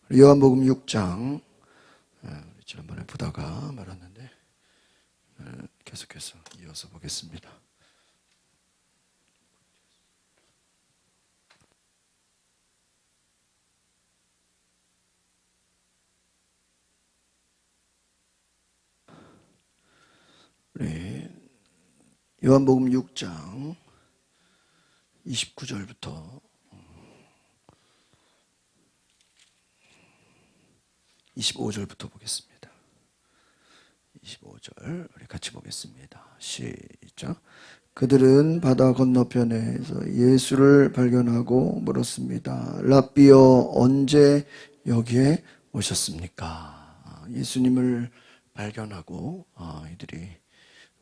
요한복음 6장 지난번에 보다가 말았는데 계속해서 이어서 보겠습니다. 우리 요한복음 6장 29절부터 25절부터 보겠습니다. 25절 우리 같이 보겠습니다. 시작. 그들은 바다 건너편에서 예수를 발견하고 물었습니다. 랍비여, 언제 여기에 오셨습니까? 예수님을 발견하고 이들이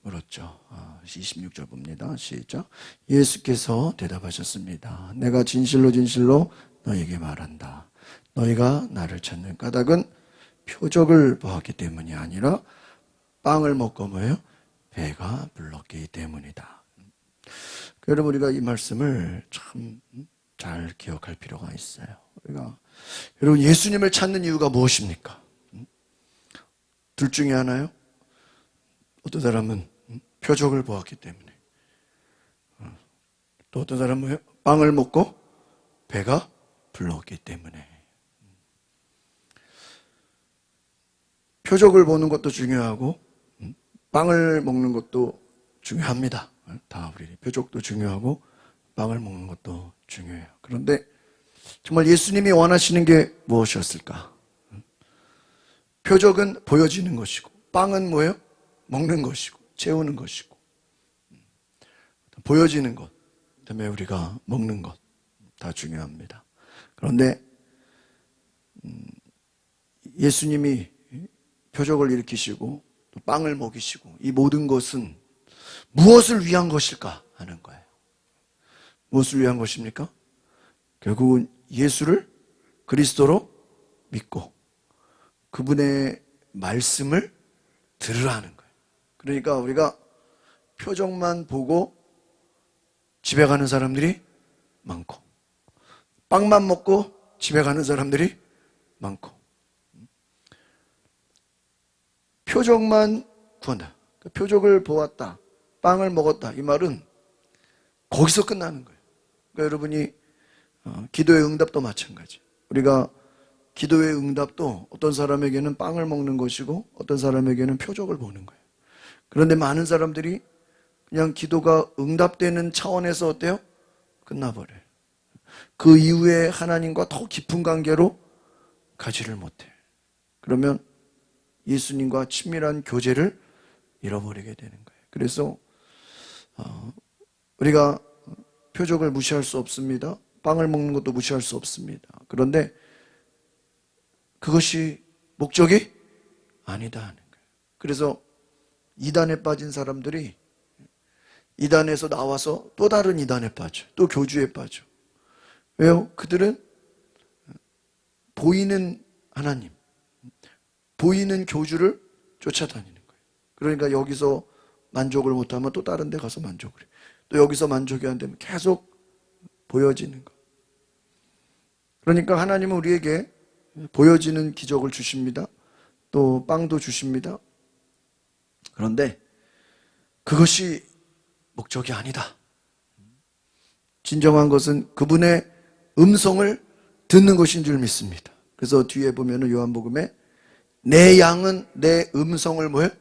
물었죠. 26절 봅니다. 시작. 예수께서 대답하셨습니다. 내가 진실로 진실로 너에게 말한다. 너희가 나를 찾는 까닭은 표적을 보았기 때문이 아니라 빵을 먹고 뭐예요? 배가 불렀기 때문이다. 여러분, 우리가 이 말씀을 참 잘 기억할 필요가 있어요. 우리가 여러분, 예수님을 찾는 이유가 무엇입니까? 둘 중에 하나요? 어떤 사람은 표적을 보았기 때문에, 또 어떤 사람은 빵을 먹고 배가 불렀기 때문에. 표적을 보는 것도 중요하고 빵을 먹는 것도 중요합니다. 다 우리 표적도 중요하고 빵을 먹는 것도 중요해요. 그런데 정말 예수님이 원하시는 게 무엇이었을까? 표적은 보여지는 것이고 빵은 뭐예요? 먹는 것이고 채우는 것이고, 보여지는 것, 그다음에 우리가 먹는 것 다 중요합니다. 그런데 예수님이 표적을 일으키시고 또 빵을 먹이시고 이 모든 것은 무엇을 위한 것일까 하는 거예요. 무엇을 위한 것입니까? 결국은 예수를 그리스도로 믿고 그분의 말씀을 들으라는 거예요. 그러니까 우리가 표적만 보고 집에 가는 사람들이 많고 빵만 먹고 집에 가는 사람들이 많고 표적만 구한다. 표적을 보았다. 빵을 먹었다. 이 말은 거기서 끝나는 거예요. 그러니까 여러분이 기도의 응답도 마찬가지. 우리가 기도의 응답도 어떤 사람에게는 빵을 먹는 것이고 어떤 사람에게는 표적을 보는 거예요. 그런데 많은 사람들이 그냥 기도가 응답되는 차원에서 어때요? 끝나버려요. 그 이후에 하나님과 더 깊은 관계로 가지를 못해요. 그러면 예수님과 친밀한 교제를 잃어버리게 되는 거예요. 그래서 우리가 표적을 무시할 수 없습니다. 빵을 먹는 것도 무시할 수 없습니다. 그런데 그것이 목적이 아니다 하는 거예요. 그래서 이단에 빠진 사람들이 이단에서 나와서 또 다른 이단에 빠져, 또 교주에 빠져. 왜요? 그들은 보이는 하나님, 보이는 교주를 쫓아다니는 거예요. 그러니까 여기서 만족을 못하면 또 다른 데 가서 만족을 해요. 또 여기서 만족이 안 되면 계속 보여지는 거. 그러니까 하나님은 우리에게 보여지는 기적을 주십니다. 또 빵도 주십니다. 그런데 그것이 목적이 아니다. 진정한 것은 그분의 음성을 듣는 것인 줄 믿습니다. 그래서 뒤에 보면은 요한복음에 내 양은 내 음성을 뭐예요?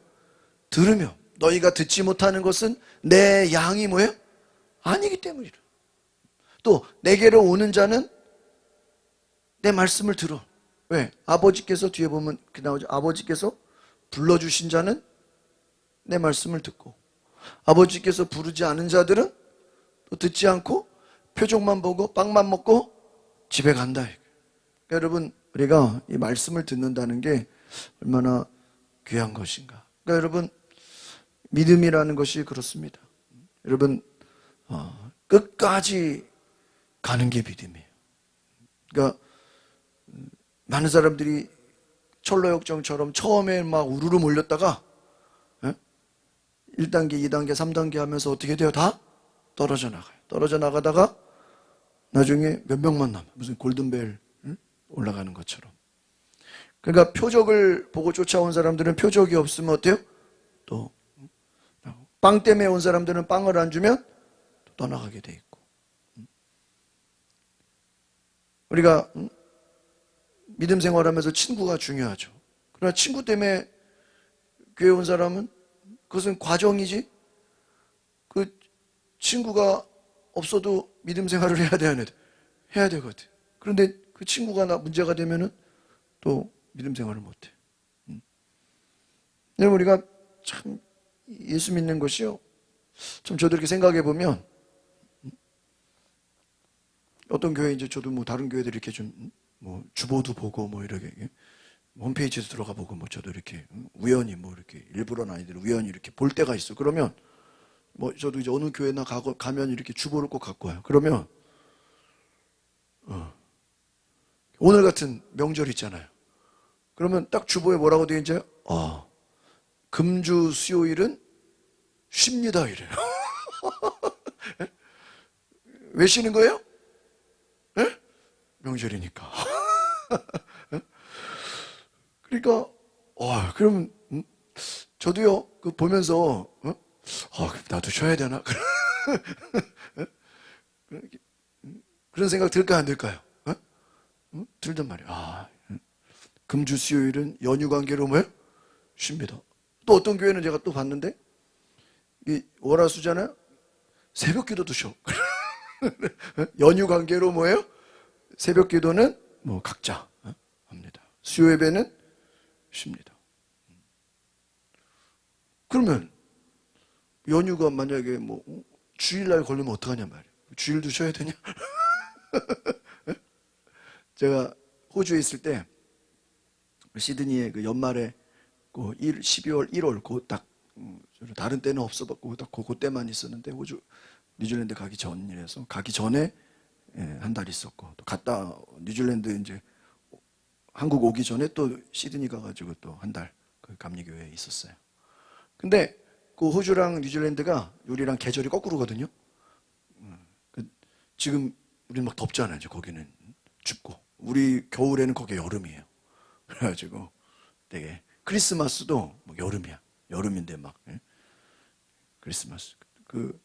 들으며 너희가 듣지 못하는 것은 내 양이 뭐예요? 아니기 때문이라. 또 내게로 오는 자는 내 말씀을 들어. 왜? 아버지께서 뒤에 보면 이렇게 나오죠. 아버지께서 불러주신 자는 내 말씀을 듣고 아버지께서 부르지 않은 자들은 또 듣지 않고 표적만 보고 빵만 먹고 집에 간다. 그러니까 여러분, 우리가 이 말씀을 듣는다는 게 얼마나 귀한 것인가. 그러니까 여러분, 믿음이라는 것이 그렇습니다. 여러분, 끝까지 가는 게 믿음이에요. 그러니까 많은 사람들이 철로역정처럼 처음에 막 우르르 몰렸다가 1단계, 2단계, 3단계 하면서 어떻게 돼요? 다 떨어져 나가요. 떨어져 나가다가 나중에 몇 명만 남아요. 무슨 골든벨 올라가는 것처럼. 그러니까 표적을 보고 쫓아온 사람들은 표적이 없으면 어때요? 또 빵 때문에 온 사람들은 빵을 안 주면 또 떠나가게 돼 있고. 우리가 믿음 생활하면서 친구가 중요하죠. 그러나 친구 때문에 교회 온 사람은 그것은 과정이지, 그 친구가 없어도 믿음 생활을 해야 돼, 안 해야 돼? 해야 되거든. 그런데 그 친구가 문제가 되면은 또 믿음 생활을 못해. 여러분, 우리가 참 예수 믿는 것이요, 참 저도 이렇게 생각해 보면, 어떤 교회, 이제 저도 뭐 다른 교회들 이렇게 좀 뭐 주보도 보고 뭐 이렇게 홈페이지에서 들어가 보고 뭐 저도 이렇게 우연히 뭐 이렇게 일부러는 아니더라도 우연히 이렇게 볼 때가 있어. 그러면 뭐 저도 이제 어느 교회나 가면 이렇게 주보를 꼭 갖고 와요. 그러면 오늘 같은 명절 있잖아요. 그러면 딱 주보에 뭐라고 되어 있는지, 금주 수요일은 쉽니다 이래요. 왜 쉬는 거예요? 네? 명절이니까. 그러니까 그럼 저도요, 그 보면서 나도 쉬어야 되나? 그런 생각 들까요, 안 들까요? 들단 말이에요. 금주 수요일은 연휴 관계로 뭐예요? 쉽니다. 또 어떤 교회는 제가 또 봤는데, 이 월화수잖아요. 새벽 기도도 쉬어. 연휴 관계로 뭐예요? 새벽 기도는 뭐 각자 합니다. 수요 예배는 쉽니다. 그러면 연휴가 만약에 뭐 주일날 걸리면 어떡하냐 말이에요. 주일도 쉬어야 되냐? 제가 호주에 있을 때 시드니에 그 연말에 그 12월, 1월 그딱 다른 때는 없어봤고 딱 그때만 있었는데, 호주 뉴질랜드 가기 전이라서 가기 전에 한 달 있었고, 또 갔다 뉴질랜드 이제 한국 오기 전에 또 시드니 가가지고 또 한 달 그 감리교회에 있었어요. 근데 그 호주랑 뉴질랜드가 우리랑 계절이 거꾸로거든요. 지금 우리는 막 덥잖아요. 이제 거기는 춥고, 우리 겨울에는 거기 여름이에요. 그래가지고 되게 크리스마스도 뭐 여름이야. 여름인데 막 크리스마스 그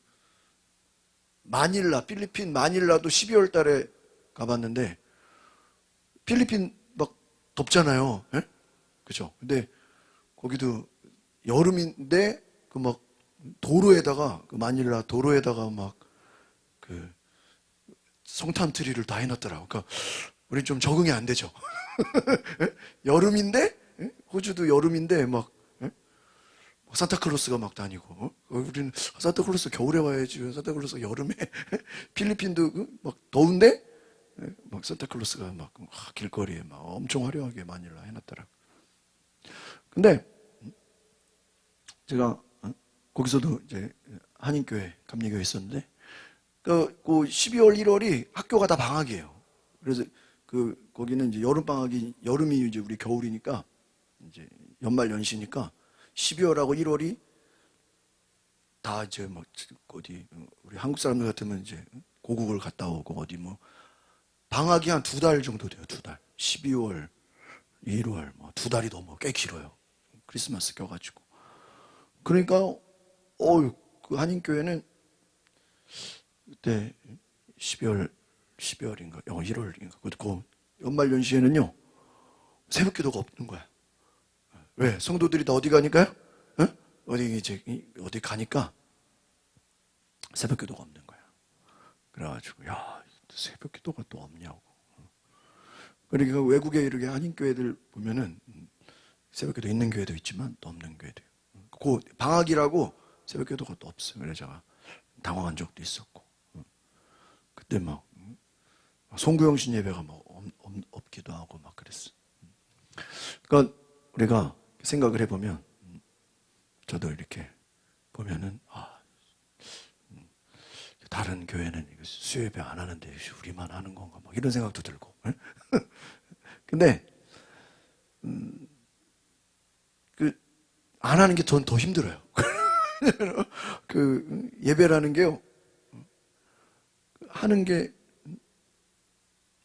마닐라, 필리핀 마닐라도 12월 달에 가봤는데 필리핀 막 덥잖아요. 그죠? 근데 거기도 여름인데 그 막 도로에다가, 그 마닐라 도로에다가 막 그 성탄 트리를 다 해놨더라고. 그러니까 우리 좀 적응이 안 되죠. 여름인데, 호주도 여름인데 막 산타클로스가 막 다니고, 우리는 산타클로스 겨울에 와야지, 산타클로스 여름에. 필리핀도 막 더운데 막 산타클로스가 막 길거리에 막 엄청 화려하게 마닐라 해놨더라고. 근데 제가 거기서도 이제 한인교회, 감리교회 있었는데, 그 12월, 1월이 학교가 다 방학이에요. 그래서 거기는 이제 여름 방학이, 여름이 이제 우리 겨울이니까, 이제 연말 연시니까 12월하고 1월이 다 이제 막 어디, 우리 한국 사람들 같으면 이제 고국을 갔다 오고 어디 뭐 방학이 한 2달 정도 돼요. 2달. 12월, 1월 뭐 2달이 넘어. 꽤 길어요. 크리스마스 껴가지고. 그러니까 그 한인교회는 그때 12월인가 1월인가 그 연말 연시에는요 새벽 기도가 없는 거야. 왜? 성도들이 다 어디 가니까요? 어디 가니까 새벽 기도가 없는 거야. 그래가지고 새벽 기도가 또 없냐고. 그러니까 외국에 이렇게 한인교회들 보면은 새벽 기도 있는 교회도 있지만 또 없는 교회도 있고, 그 방학이라고 새벽 기도가 또 없어요. 그래서 제가 당황한 적도 있었고, 그때 막 송구영신 예배가 막 없기도 하고 막 그랬어. 그러니까 우리가 생각을 해보면, 저도 이렇게 보면은 다른 교회는 수요 예배 안 하는데 우리만 하는 건가 막 이런 생각도 들고. 근데 안 하는 게 전 더 힘들어요. 예배라는 게요, 하는 게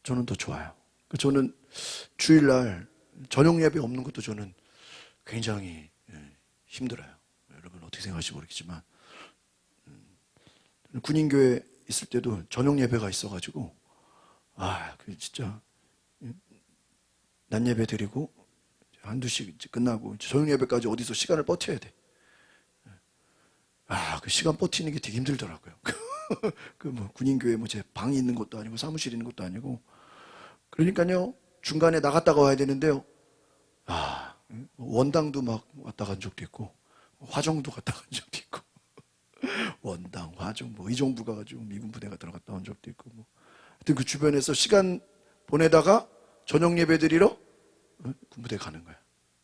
저는 더 좋아요. 저는 주일날 저녁 예배 없는 것도 저는 굉장히 힘들어요. 여러분 어떻게 생각하실지 모르겠지만 군인교회 있을 때도 저녁 예배가 있어가지고 그 진짜 낮 예배 드리고 한두 시 끝나고 저녁 예배까지 어디서 시간을 버텨야 돼. 그 시간 버티는 게 되게 힘들더라고요. 그 뭐 군인교회 뭐 제 방이 있는 것도 아니고 사무실 있는 것도 아니고 그러니까요 중간에 나갔다가 와야 되는데요. 원당도 막 왔다 간 적도 있고 화정도 갔다 간 적도 있고 원당, 화정, 뭐 의정부 가가지고 미군 부대가 들어갔다 온 적도 있고 뭐 하여튼 그 주변에서 시간 보내다가 저녁 예배 드리러 군부대 가는 거야.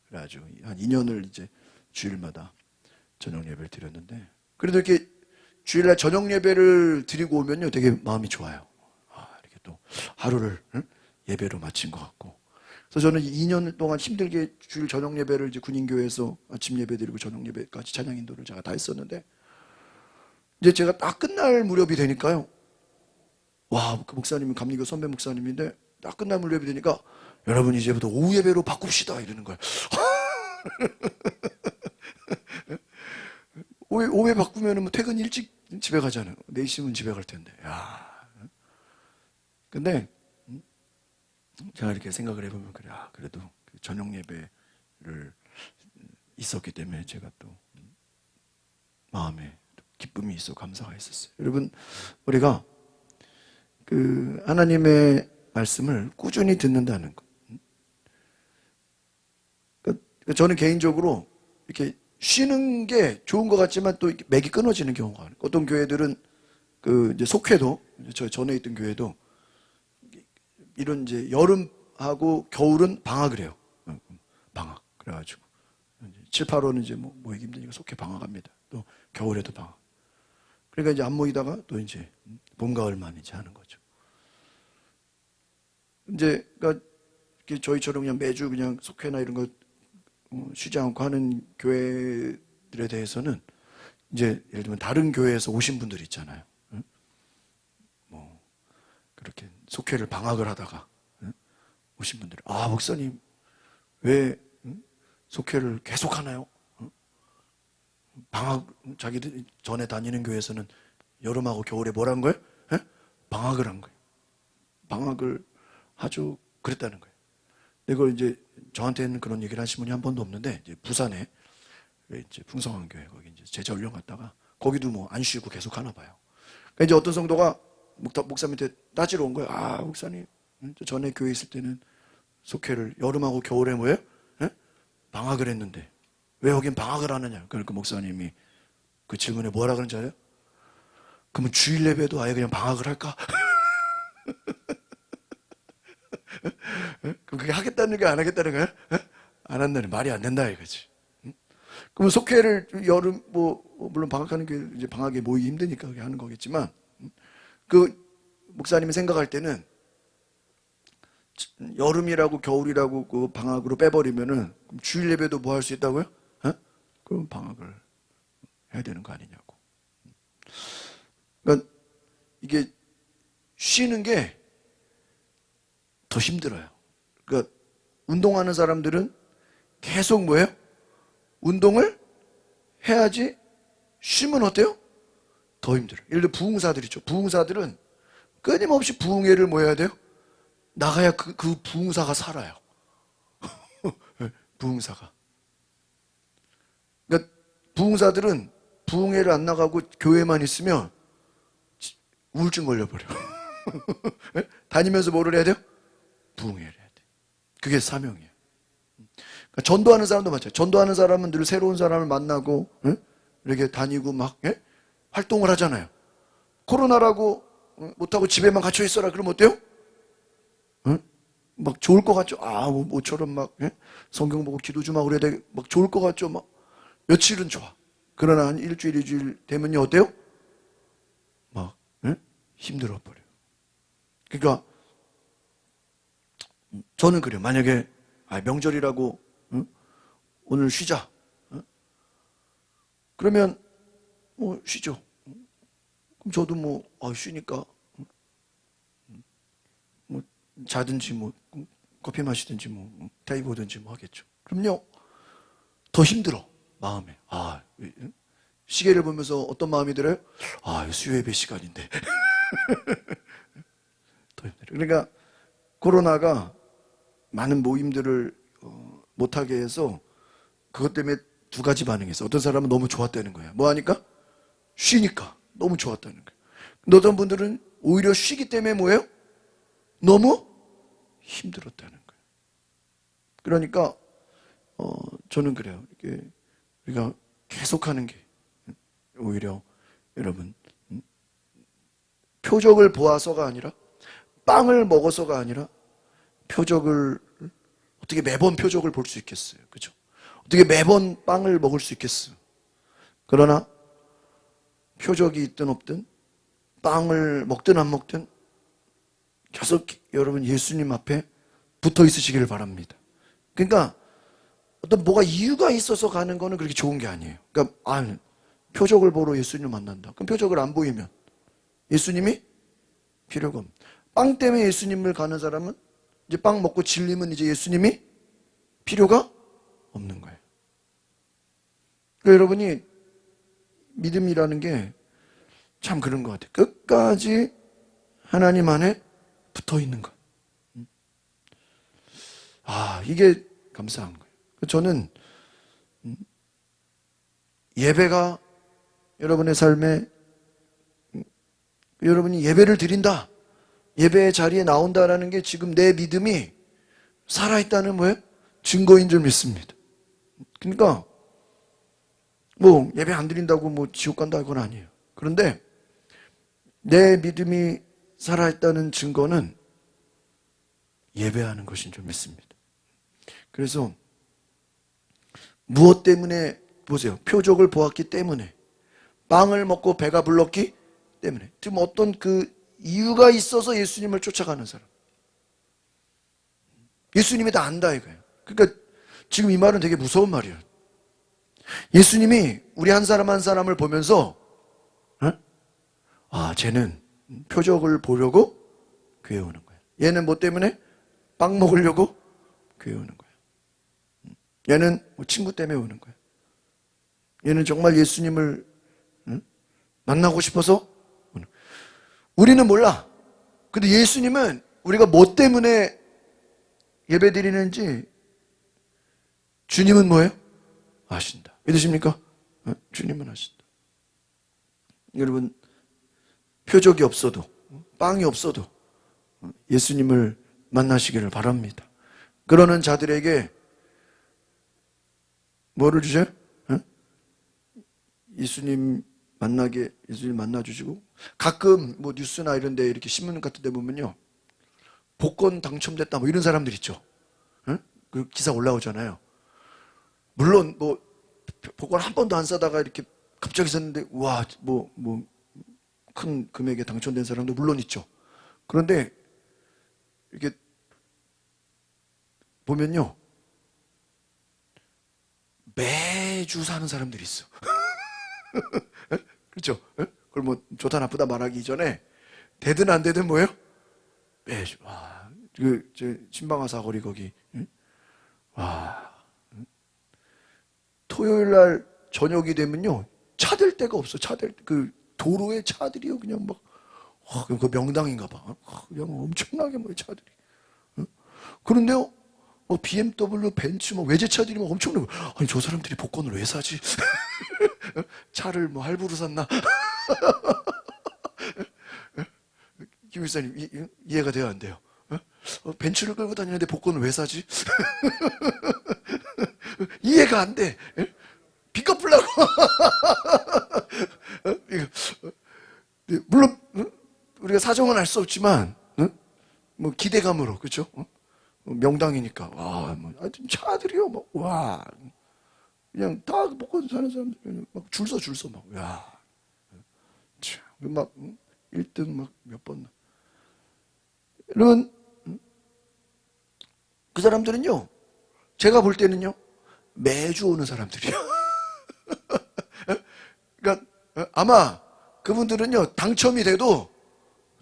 그래가지고 한 2년을 이제 주일마다 저녁 예배를 드렸는데 그래도 이렇게 주일날 저녁 예배를 드리고 오면요 되게 마음이 좋아요. 이렇게 또 하루를 예배로 마친 것 같고 그래서 저는 2년 동안 힘들게 주일 저녁 예배를 이제 군인교회에서 아침 예배 드리고 저녁 예배까지 찬양 인도를 제가 다 했었는데 이제 제가 딱 끝날 무렵이 되니까요. 그 목사님은 감리교 선배 목사님인데 딱 끝날 무렵이 되니까 여러분 이제부터 오후 예배로 바꿉시다 이러는 거예요. 오후에 바꾸면 뭐 퇴근 일찍 집에 가잖아요. 4시면 집에 갈 텐데. 근데 제가 이렇게 생각을 해보면 그래. 그래도 저녁 예배를 있었기 때문에 제가 또 마음에 기쁨이 있어 감사가 있었어요. 여러분 우리가 그 하나님의 말씀을 꾸준히 듣는다는 것. 저는 개인적으로 이렇게 쉬는 게 좋은 것 같지만 또 맥이 끊어지는 경우가 많아요. 어떤 교회들은 그 이제 속회도 저 전에 있던 교회도 이런 이제 여름하고 겨울은 방학을 해요. 방학. 그래가지고 7, 8월은 이제 뭐 모이기 힘드니까 속회 방학합니다. 또 겨울에도 방학. 그러니까 이제 안 모이다가 또 이제 봄, 가을만 이제 하는 거죠. 이제 그러니까 저희처럼 그냥 매주 그냥 속회나 이런 거 쉬지 않고 하는 교회들에 대해서는 이제 예를 들면 다른 교회에서 오신 분들 있잖아요. 뭐 그렇게 속회를 방학을 하다가 오신 분들이 목사님 왜 속회를 계속 하나요? 방학 자기들 전에 다니는 교회에서는 여름하고 겨울에 뭘 한 거예요? 방학을 한 거예요. 방학을 하죠. 그랬다는 거예요. 이걸 이제 저한테는 그런 얘기를 하신 분이 한 번도 없는데 이제 부산에 이제 풍성한 교회 거기 이제 제자 훈련 갔다가 거기도 뭐 안 쉬고 계속 하나 봐요. 그러니까 이제 어떤 성도가 목사님한테 따지러 온 거예요. 목사님 전에 교회 있을 때는 속회를 여름하고 겨울에 뭐예요? 방학을 했는데 왜 여긴 방학을 하느냐? 그러니까 목사님이 그 질문에 뭐라 그런지 알아요? 그러면 주일 예배도 아예 그냥 방학을 할까? 그럼 그게 하겠다는 게 안 하겠다는 거야? 안 한다는 말이 안 된다 이거지. 그러면 속회를 여름 물론 방학하는 게 이제 방학에 모이기 힘드니까 그게 하는 거겠지만 그 목사님이 생각할 때는 여름이라고 겨울이라고 그 방학으로 빼버리면은 주일 예배도 뭐 할 수 있다고요? 그럼 방학을 해야 되는 거 아니냐고. 그러니까 이게 쉬는 게 더 힘들어요. 그러니까 운동하는 사람들은 계속 뭐예요? 운동을 해야지 쉬면 어때요? 더 힘들어요. 예를 들어 부흥사들 있죠. 부흥사들은 끊임없이 부흥회를 뭐 해야 돼요? 나가야 그 부흥사가 살아요. 부흥사가. 그러니까 부흥사들은 부흥회를 안 나가고 교회만 있으면 우울증 걸려버려. 다니면서 뭐를 해야 돼요? 부흥회를 해야 돼. 그게 사명이에요. 그러니까 전도하는 사람도 마찬가지예요. 전도하는 사람은 늘 새로운 사람을 만나고 이렇게 다니고 막 활동을 하잖아요. 코로나라고 못하고 집에만 갇혀 있어라 그러면 어때요? 막 좋을 것 같죠? 모처럼 막 성경 보고 기도 좀 하고 그래야 돼. 막 좋을 것 같죠? 막 며칠은 좋아. 그러나 한 일주일, 2주일 되면요 어때요? 막 힘들어 버려요. 그러니까 저는 그래요. 만약에 명절이라고 오늘 쉬자. 그러면 쉬죠. 그럼 저도 쉬니까 자든지 커피 마시든지 뭐 타이 보든지 뭐 하겠죠. 그럼요. 더 힘들어. 마음에. 시계를 보면서 어떤 마음이 들어요? 수요 예배 시간인데. 더 힘들어. 그러니까 코로나가 많은 모임들을 못하게 해서 그것 때문에 두 가지 반응이 있어. 어떤 사람은 너무 좋았다는 거야. 뭐 하니까? 쉬니까. 너무 좋았다는 거야. 근데 어떤 분들은 오히려 쉬기 때문에 뭐예요? 너무 힘들었다는 거예요. 그러니까 저는 그래요. 이게 우리가 계속하는 게 오히려 여러분 표적을 보아서가 아니라 빵을 먹어서가 아니라 표적을 어떻게 매번 표적을 볼 수 있겠어요? 그죠? 어떻게 매번 빵을 먹을 수 있겠어요? 그러나 표적이 있든 없든 빵을 먹든 안 먹든 계속 여러분 예수님 앞에 붙어 있으시기를 바랍니다. 그러니까 어떤 뭐가 이유가 있어서 가는 거는 그렇게 좋은 게 아니에요. 그러니까 표적을 보러 예수님을 만난다. 그럼 표적을 안 보이면 예수님이 필요가 없는. 빵 때문에 예수님을 가는 사람은 이제 빵 먹고 질리면 이제 예수님이 필요가 없는 거예요. 그러니까 여러분이 믿음이라는 게 참 그런 것 같아요. 끝까지 하나님 안에 붙어 있는 것. 이게 감사한 거예요. 저는 예배가 여러분의 삶에 여러분이 예배를 드린다. 예배의 자리에 나온다라는 게 지금 내 믿음이 살아있다는 뭐예요? 증거인 줄 믿습니다. 그러니까 뭐 예배 안 드린다고 뭐 지옥 간다 그건 아니에요. 그런데 내 믿음이 살아있다는 증거는 예배하는 것인 줄 믿습니다. 그래서 무엇 때문에 보세요. 표적을 보았기 때문에 빵을 먹고 배가 불렀기 때문에 지금 어떤 그 이유가 있어서 예수님을 쫓아가는 사람. 예수님이 다 안다 이거예요. 그러니까 지금 이 말은 되게 무서운 말이에요. 예수님이 우리 한 사람 한 사람을 보면서 쟤는 표적을 보려고 교회 오는 거야. 얘는 뭐 때문에? 빵 먹으려고 교회 오는 거야. 얘는 뭐 친구 때문에 오는 거야. 얘는 정말 예수님을 만나고 싶어서 오는 거야. 우리는 몰라. 근데 예수님은 우리가 뭐 때문에 예배 드리는지 주님은 뭐예요? 아신다. 믿으십니까? 주님은 아신다. 여러분 표적이 없어도 빵이 없어도 예수님을 만나시기를 바랍니다. 그러는 자들에게 뭐를 주세요? 예수님 만나주시고 가끔 뭐 뉴스나 이런 데 이렇게 신문 같은 데 보면요 복권 당첨됐다 뭐 이런 사람들 있죠. 그 기사 올라오잖아요. 물론 뭐 복권 한 번도 안 사다가 이렇게 갑자기 샀는데 와 뭐 큰 금액에 당첨된 사람도 물론 있죠. 그런데 이렇게 보면요 매주 사는 사람들이 있어. 그렇죠? 그걸 뭐 좋다 나쁘다 말하기 이전에 되든 안 되든 뭐예요? 매주 저 신방화 사거리 거기 토요일 날 저녁이 되면요 차댈 데가 없어. 그 도로에 차들이요 그냥 막 그 명당인가 봐. 그냥 엄청나게 뭐 차들이. 그런데요 BMW, 벤츠, 뭐 외제차들이 막 엄청나게. 아니 저 사람들이 복권을 왜 사지? 차를 뭐 할부로 샀나? 김 목사님 이해가 돼요 안 돼요? 벤츠를 끌고 다니는데 복권을 왜 사지? 이해가 안 돼. 빚 갚으려고. 물론 우리가 사정은 알 수 없지만 뭐 기대감으로 그렇죠? 명당이니까 뭐 하여튼 차들이요 막 그냥 다 복권 사는 사람들 막 줄 서 막 막 1등 막 몇 번. 여러분 그 사람들은요 제가 볼 때는요 매주 오는 사람들이에요. 그러니까 아마 그분들은요 당첨이 돼도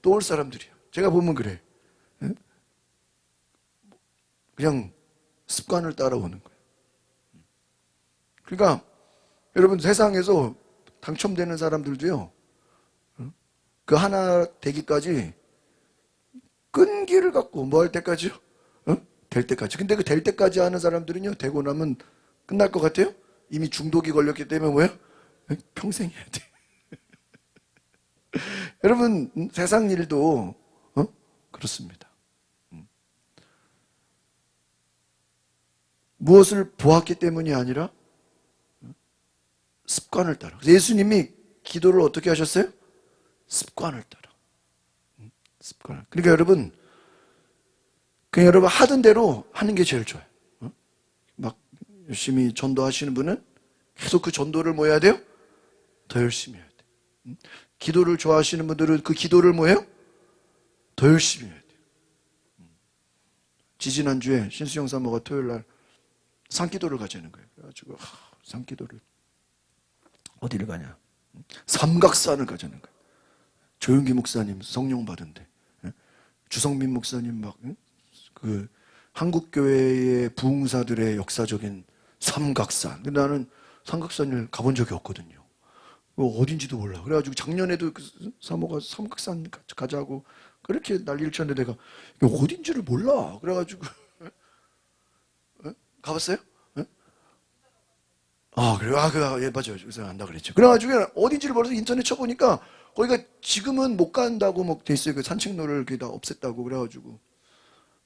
또 올 사람들이에요. 제가 보면 그래. 그냥 습관을 따라오는 거예요. 그러니까 여러분 세상에서 당첨되는 사람들도요, 그 하나 되기까지 끈기를 갖고 뭐 할 때까지요? 될 때까지. 근데 그 될 때까지 하는 사람들은요, 되고 나면 끝날 것 같아요? 이미 중독이 걸렸기 때문에 뭐예요? 평생 해야 돼. 여러분 세상 일도 그렇습니다. 무엇을 보았기 때문이 아니라 습관을 따라. 그래서 예수님이 기도를 어떻게 하셨어요? 습관을 따라. 습관을. 그러니까 여러분, 그냥 여러분 하던 대로 하는 게 제일 좋아요. 막 열심히 전도하시는 분은 계속 그 전도를 뭐 해야 돼요? 더 열심히 해야 돼요. 기도를 좋아하시는 분들은 그 기도를 뭐 해요? 더 열심히 해야 돼요. 지지난주에 신수영 사모가 토요일 날 산기도를 가자는 거예요. 그래가지고 산기도를 어디를 가냐? 삼각산을 가자는 거예요. 조용기 목사님 성령 받은데, 주성민 목사님 막 그 한국 교회의 부흥사들의 역사적인 삼각산. 근데 나는 삼각산을 가본 적이 없거든요. 어딘지도 몰라. 그래가지고 작년에도 그 사모가 삼각산 가자고 그렇게 난리를 쳤는데 내가 어딘지를 몰라. 그래가지고 가봤어요? 그래요? 예, 맞아요. 그래서 안다 그랬죠. 그래가지고 어딘지를 몰라서 인터넷 쳐보니까 거기가 지금은 못 간다고 뭐 돼 있어요. 그 산책로를 다 없앴다고 그래가지고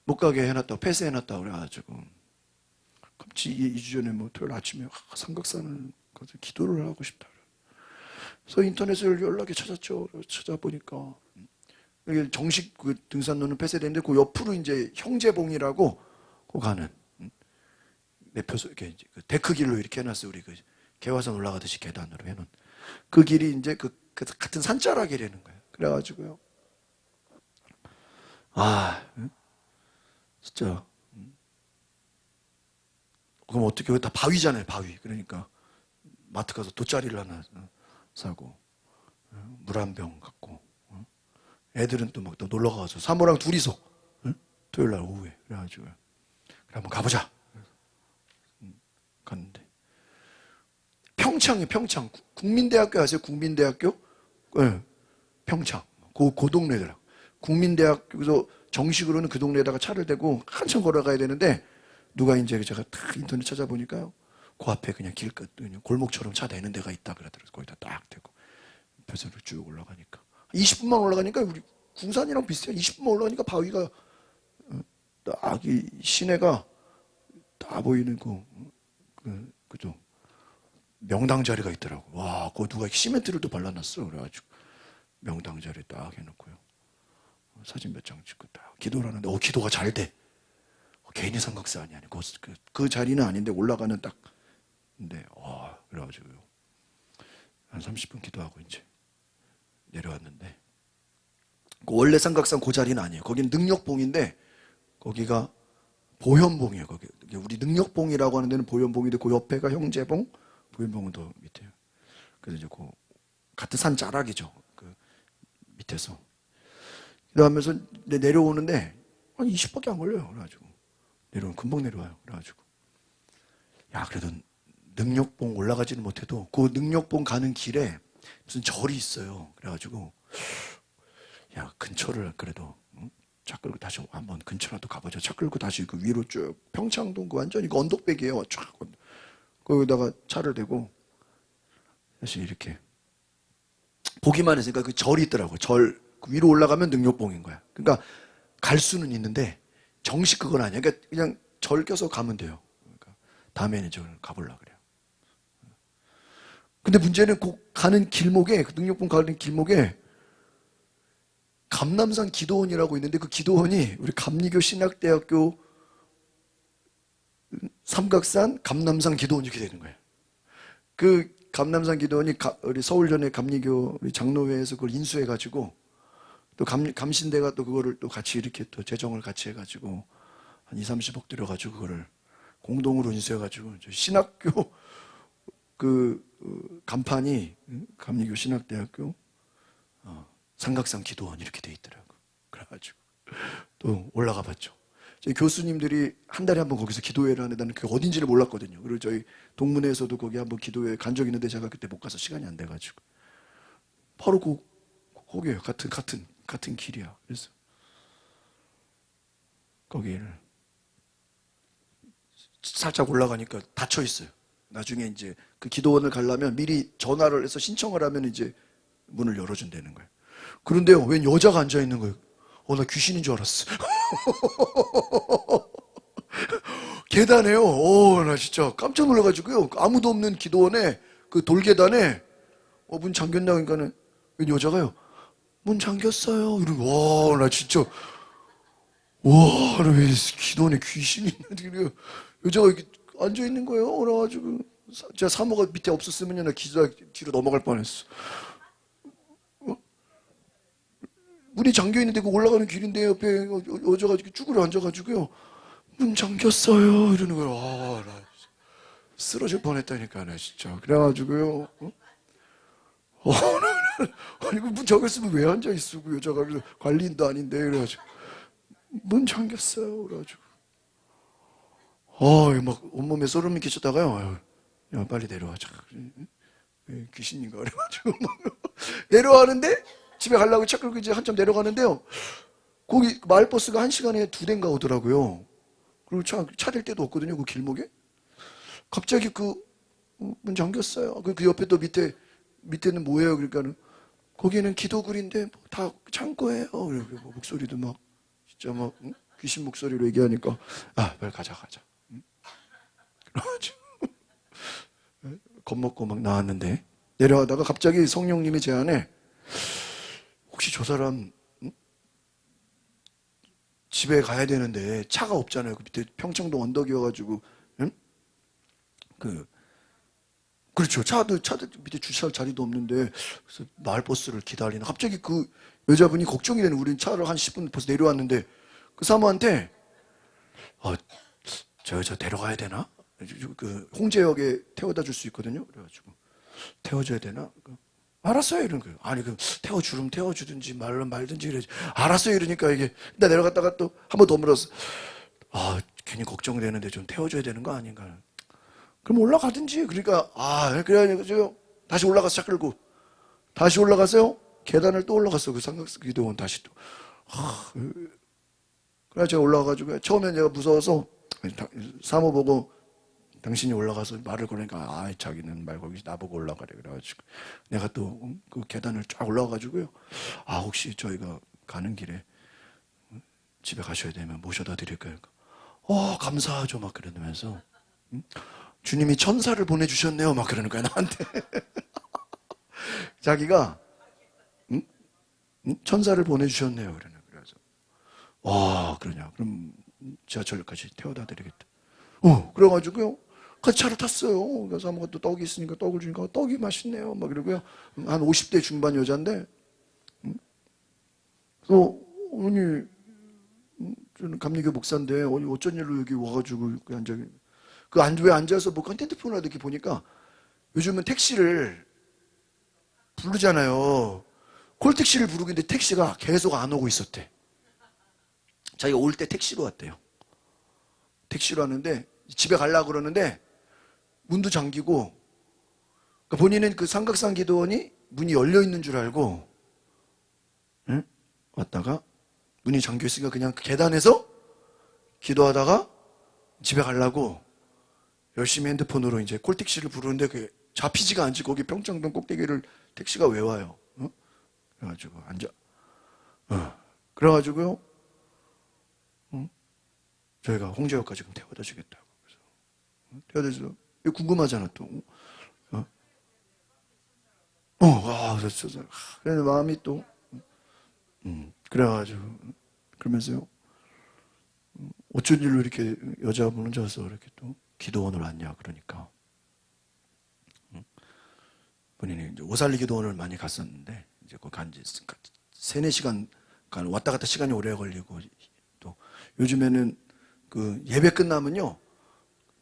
못 가게 해놨다고 폐쇄해놨다고 그래가지고 갑자기 2주 전에 뭐 토요일 아침에 삼각산을 가서 기도를 하고 싶다. 그래서 인터넷을 연락에 찾았죠. 찾아보니까 이게 정식 그 등산로는 폐쇄됐는데 그 옆으로 이제 형제봉이라고 그 가는 내표소 이렇게 이제 그 데크길로 이렇게 해놨어요. 우리 그 개화산 올라가듯이 계단으로 해놓은 그 길이 이제 그 같은 산자락이라는 거예요. 그래가지고요. 진짜. 그럼 어떻게 다 바위잖아요, 바위. 그러니까 마트 가서 돗자리를 하나 사고 물 한 병 갖고 애들은 또 막 또 놀러 가서 사모랑 둘이서 토요일 날 오후에 그래가지고 그래 한번 가보자. 갔는데 평창이 평창 국민대학교 아세요? 국민대학교? 네, 평창 그 동네더라. 국민대학교에서 정식으로는 그 동네에다가 차를 대고 한참 걸어가야 되는데 누가 이제 제가 딱 인터넷 찾아보니까요. 그 앞에 그냥 길끝 골목처럼 차 대는 데가 있다 그러더라고요. 거기다 딱 대고 벼슬을 쭉 올라가니까 20분만 올라가니까 우리 궁산이랑 비슷해요. 20분만 올라가니까 바위가 딱 이 시내가 다 보이는 그죠. 명당 자리가 있더라고. 와, 그거 누가 시멘트를 또 발라놨어. 그래가지고 명당 자리 딱 해놓고요. 사진 몇 장 찍고 딱 기도를 하는데, 기도가 잘 돼. 괜히 삼각산이 아니고 그 자리는 아닌데 올라가는 딱. 근데 그래가지고요. 한 30분 기도하고 이제 내려왔는데, 원래 삼각산 그 자리는 아니에요. 거긴 능력봉인데 거기가 보현봉이에요. 거기 우리 능력봉이라고 하는 데는 보현봉인데 그 옆에가 형제봉, 보현봉은 더 밑에요. 그래서 이제 그 같은 산 자락이죠. 그 밑에서 기도하면서 내려오는데 한 20밖에 안 걸려요. 그래가지고 내려오면 금방 내려와요. 그래가지고 그래도 능력봉 올라가지는 못해도 그 능력봉 가는 길에 무슨 절이 있어요. 그래가지고 근처를 그래도 차 끌고 다시 한번 근처라도 가보자. 차 끌고 다시 그 위로 쭉 평창동 그 완전히 그 언덕백이에요. 쫙 거기다가 차를 대고 다시 이렇게 보기만 했으니까 그 절이 있더라고요. 그 위로 올라가면 능력봉인 거야. 그러니까 갈 수는 있는데 정식 그건 아니야. 그러니까 그냥 절 껴서 가면 돼요. 그러니까 다음에는 저를 가보려고 그래요. 근데 문제는 그 가는 길목에, 그 능력봉 가는 길목에 감남산 기도원이라고 있는데 그 기도원이 우리 감리교 신학대학교 삼각산 감남산 기도원 이렇게 되는 거예요. 그 감남산 기도원이 우리 서울전에 감리교 우리 장로회에서 그걸 인수해가지고 또 감신대가 또 그거를 또 같이 이렇게 또 재정을 같이 해가지고 한 2, 30억 들여가지고 그거를 공동으로 인수해가지고 신학교 그 간판이 감리교 신학대학교 삼각산 기도원 이렇게 돼 있더라고. 그래가지고 또 올라가 봤죠. 저희 교수님들이 한 달에 한 번 거기서 기도회를 하는데 나는 그게 어딘지를 몰랐거든요. 그리고 저희 동문회에서도 거기 한번 기도회 간 적이 있는데 제가 그때 못 가서 시간이 안 돼가지고 바로 거기에요. 같은 길이야. 그래서 거기를 살짝 올라가니까 닫혀 있어요. 나중에 이제 그 기도원을 가려면 미리 전화를 해서 신청을 하면 이제 문을 열어준다는 거예요. 그런데요, 웬 여자가 앉아 있는 거예요. 나 귀신인 줄 알았어. 계단에요. 나 진짜 깜짝 놀라가지고요. 아무도 없는 기도원에 그 돌계단에 문 잠겼나 그러니까는 웬 여자가요. 문 잠겼어요. 이러고 나 진짜 나왜 기도원에 귀신이 있나. 여자가 이렇게 앉아 있는 거예요. 그래가지고 제가 사모가 밑에 없었으면 나 기자 뒤로 넘어갈 뻔했어. 문이 잠겨 있는데 그 올라가는 길인데 옆에 여자가 쭈그려 앉아가지고요. 문 잠겼어요. 이러는 거예요. 나 쓰러질 뻔했다니까 나 진짜. 그래가지고요. 아니 문 잠겼으면 왜 앉아 있어? 그 여자가 관리인도 아닌데 그래가지고 문 잠겼어요. 그래가지고 막 온몸에 소름이 끼쳤다가요. 야 빨리 내려와자. 귀신인가 그래가지고 내려가는데 집에 가려고 차 끌고 이제 한참 내려가는데요. 거기 마을버스가 1시간에 2대인가 오더라고요. 그리고 차 댈 데도 없거든요. 그 길목에. 갑자기 문 잠겼어요. 그 옆에 또 밑에는 뭐예요? 그러니까는 거기는 기도굴인데 다 창고예요. 그리고 목소리도 막 진짜 막 귀신 목소리로 얘기하니까 빨리 가자. 그래가지고 겁먹고 막 나왔는데 내려가다가 갑자기 성령님이 제 안에 혹시 저 사람 집에 가야 되는데 차가 없잖아요. 그 밑에 평창도 언덕이어가지고 그렇죠. 차들 밑에 주차할 자리도 없는데 그래서 마을버스를 기다리나 갑자기 그 여자분이 걱정이 되는 우린 차를 한 10분 벌써 내려왔는데 그 사모한테 저 여자 데려가야 되나? 그 홍제역에 태워다 줄 수 있거든요. 그래가지고 태워줘야 되나? 알았어요 이러는 거예요. 아니 태워주면 태워주든지 말든지 그래. 알았어요 이러니까 이게 나 내려갔다가 또 한 번 더 물었어. 괜히 걱정되는데 좀 태워줘야 되는 거 아닌가? 그럼 올라가든지. 그러니까 그래가지고 다시 올라가서 차 끌고 다시 올라가서요. 계단을 또 올라갔어. 그 삼각기도원 다시 또. 그래서 제가 올라가가지고 처음엔 제가 무서워서 사모 보고 당신이 올라가서 말을 걸으니까 자기는 말 걸기 나보고 올라가래. 그래가지고 내가 또 그 계단을 쫙 올라가가지고요. 혹시 저희가 가는 길에 집에 가셔야 되면 모셔다 드릴까요? 감사하죠. 막 그러면서 주님이 천사를 보내주셨네요. 막 그러는 거야 나한테. 자기가 천사를 보내주셨네요. 그러는 그래서 그러냐? 그럼 지하철까지 태워다 드리겠다. 그래가지고요. 같이 차를 탔어요. 그래서 아무것도 또 떡이 있으니까 떡을 주니까 떡이 맛있네요. 막 그러고요. 한 50대 중반 여자인데, 그래서 어머니, 저는 감리교 목사인데 어쩐 일로 여기 와가지고 왜 앉아서 뭐 핸드폰을 이렇게 보니까 요즘은 택시를 부르잖아요. 콜택시를 부르고 있는데 택시가 계속 안 오고 있었대. 자기가 올 때 택시로 왔대요. 택시로 왔는데 집에 가려고 그러는데 문도 잠기고 그러니까 본인은 그 삼각산 기도원이 문이 열려 있는 줄 알고 왔다가 문이 잠겨 있으니까 그냥 그 계단에서 기도하다가 집에 가려고 열심히 핸드폰으로 이제 콜택시를 부르는데 그게 잡히지가 않지. 거기 평창동 꼭대기를 택시가 왜 와요? 그래가지고 앉아. 그래가지고요. 저희가 홍제역까지 태워다 주겠다고. 그래서 태워다 주서 궁금하잖아 또. 그래서 마음이 또 그래가지고 그러면서요. 어쩐 일로 이렇게 여자분 혼자서 이렇게 또 기도원을 왔냐 그러니까 본인이 이제 오살리 기도원을 많이 갔었는데 이제 거기 간 지 3-4시간 왔다 갔다 시간이 오래 걸리고 또 요즘에는 그 예배 끝나면요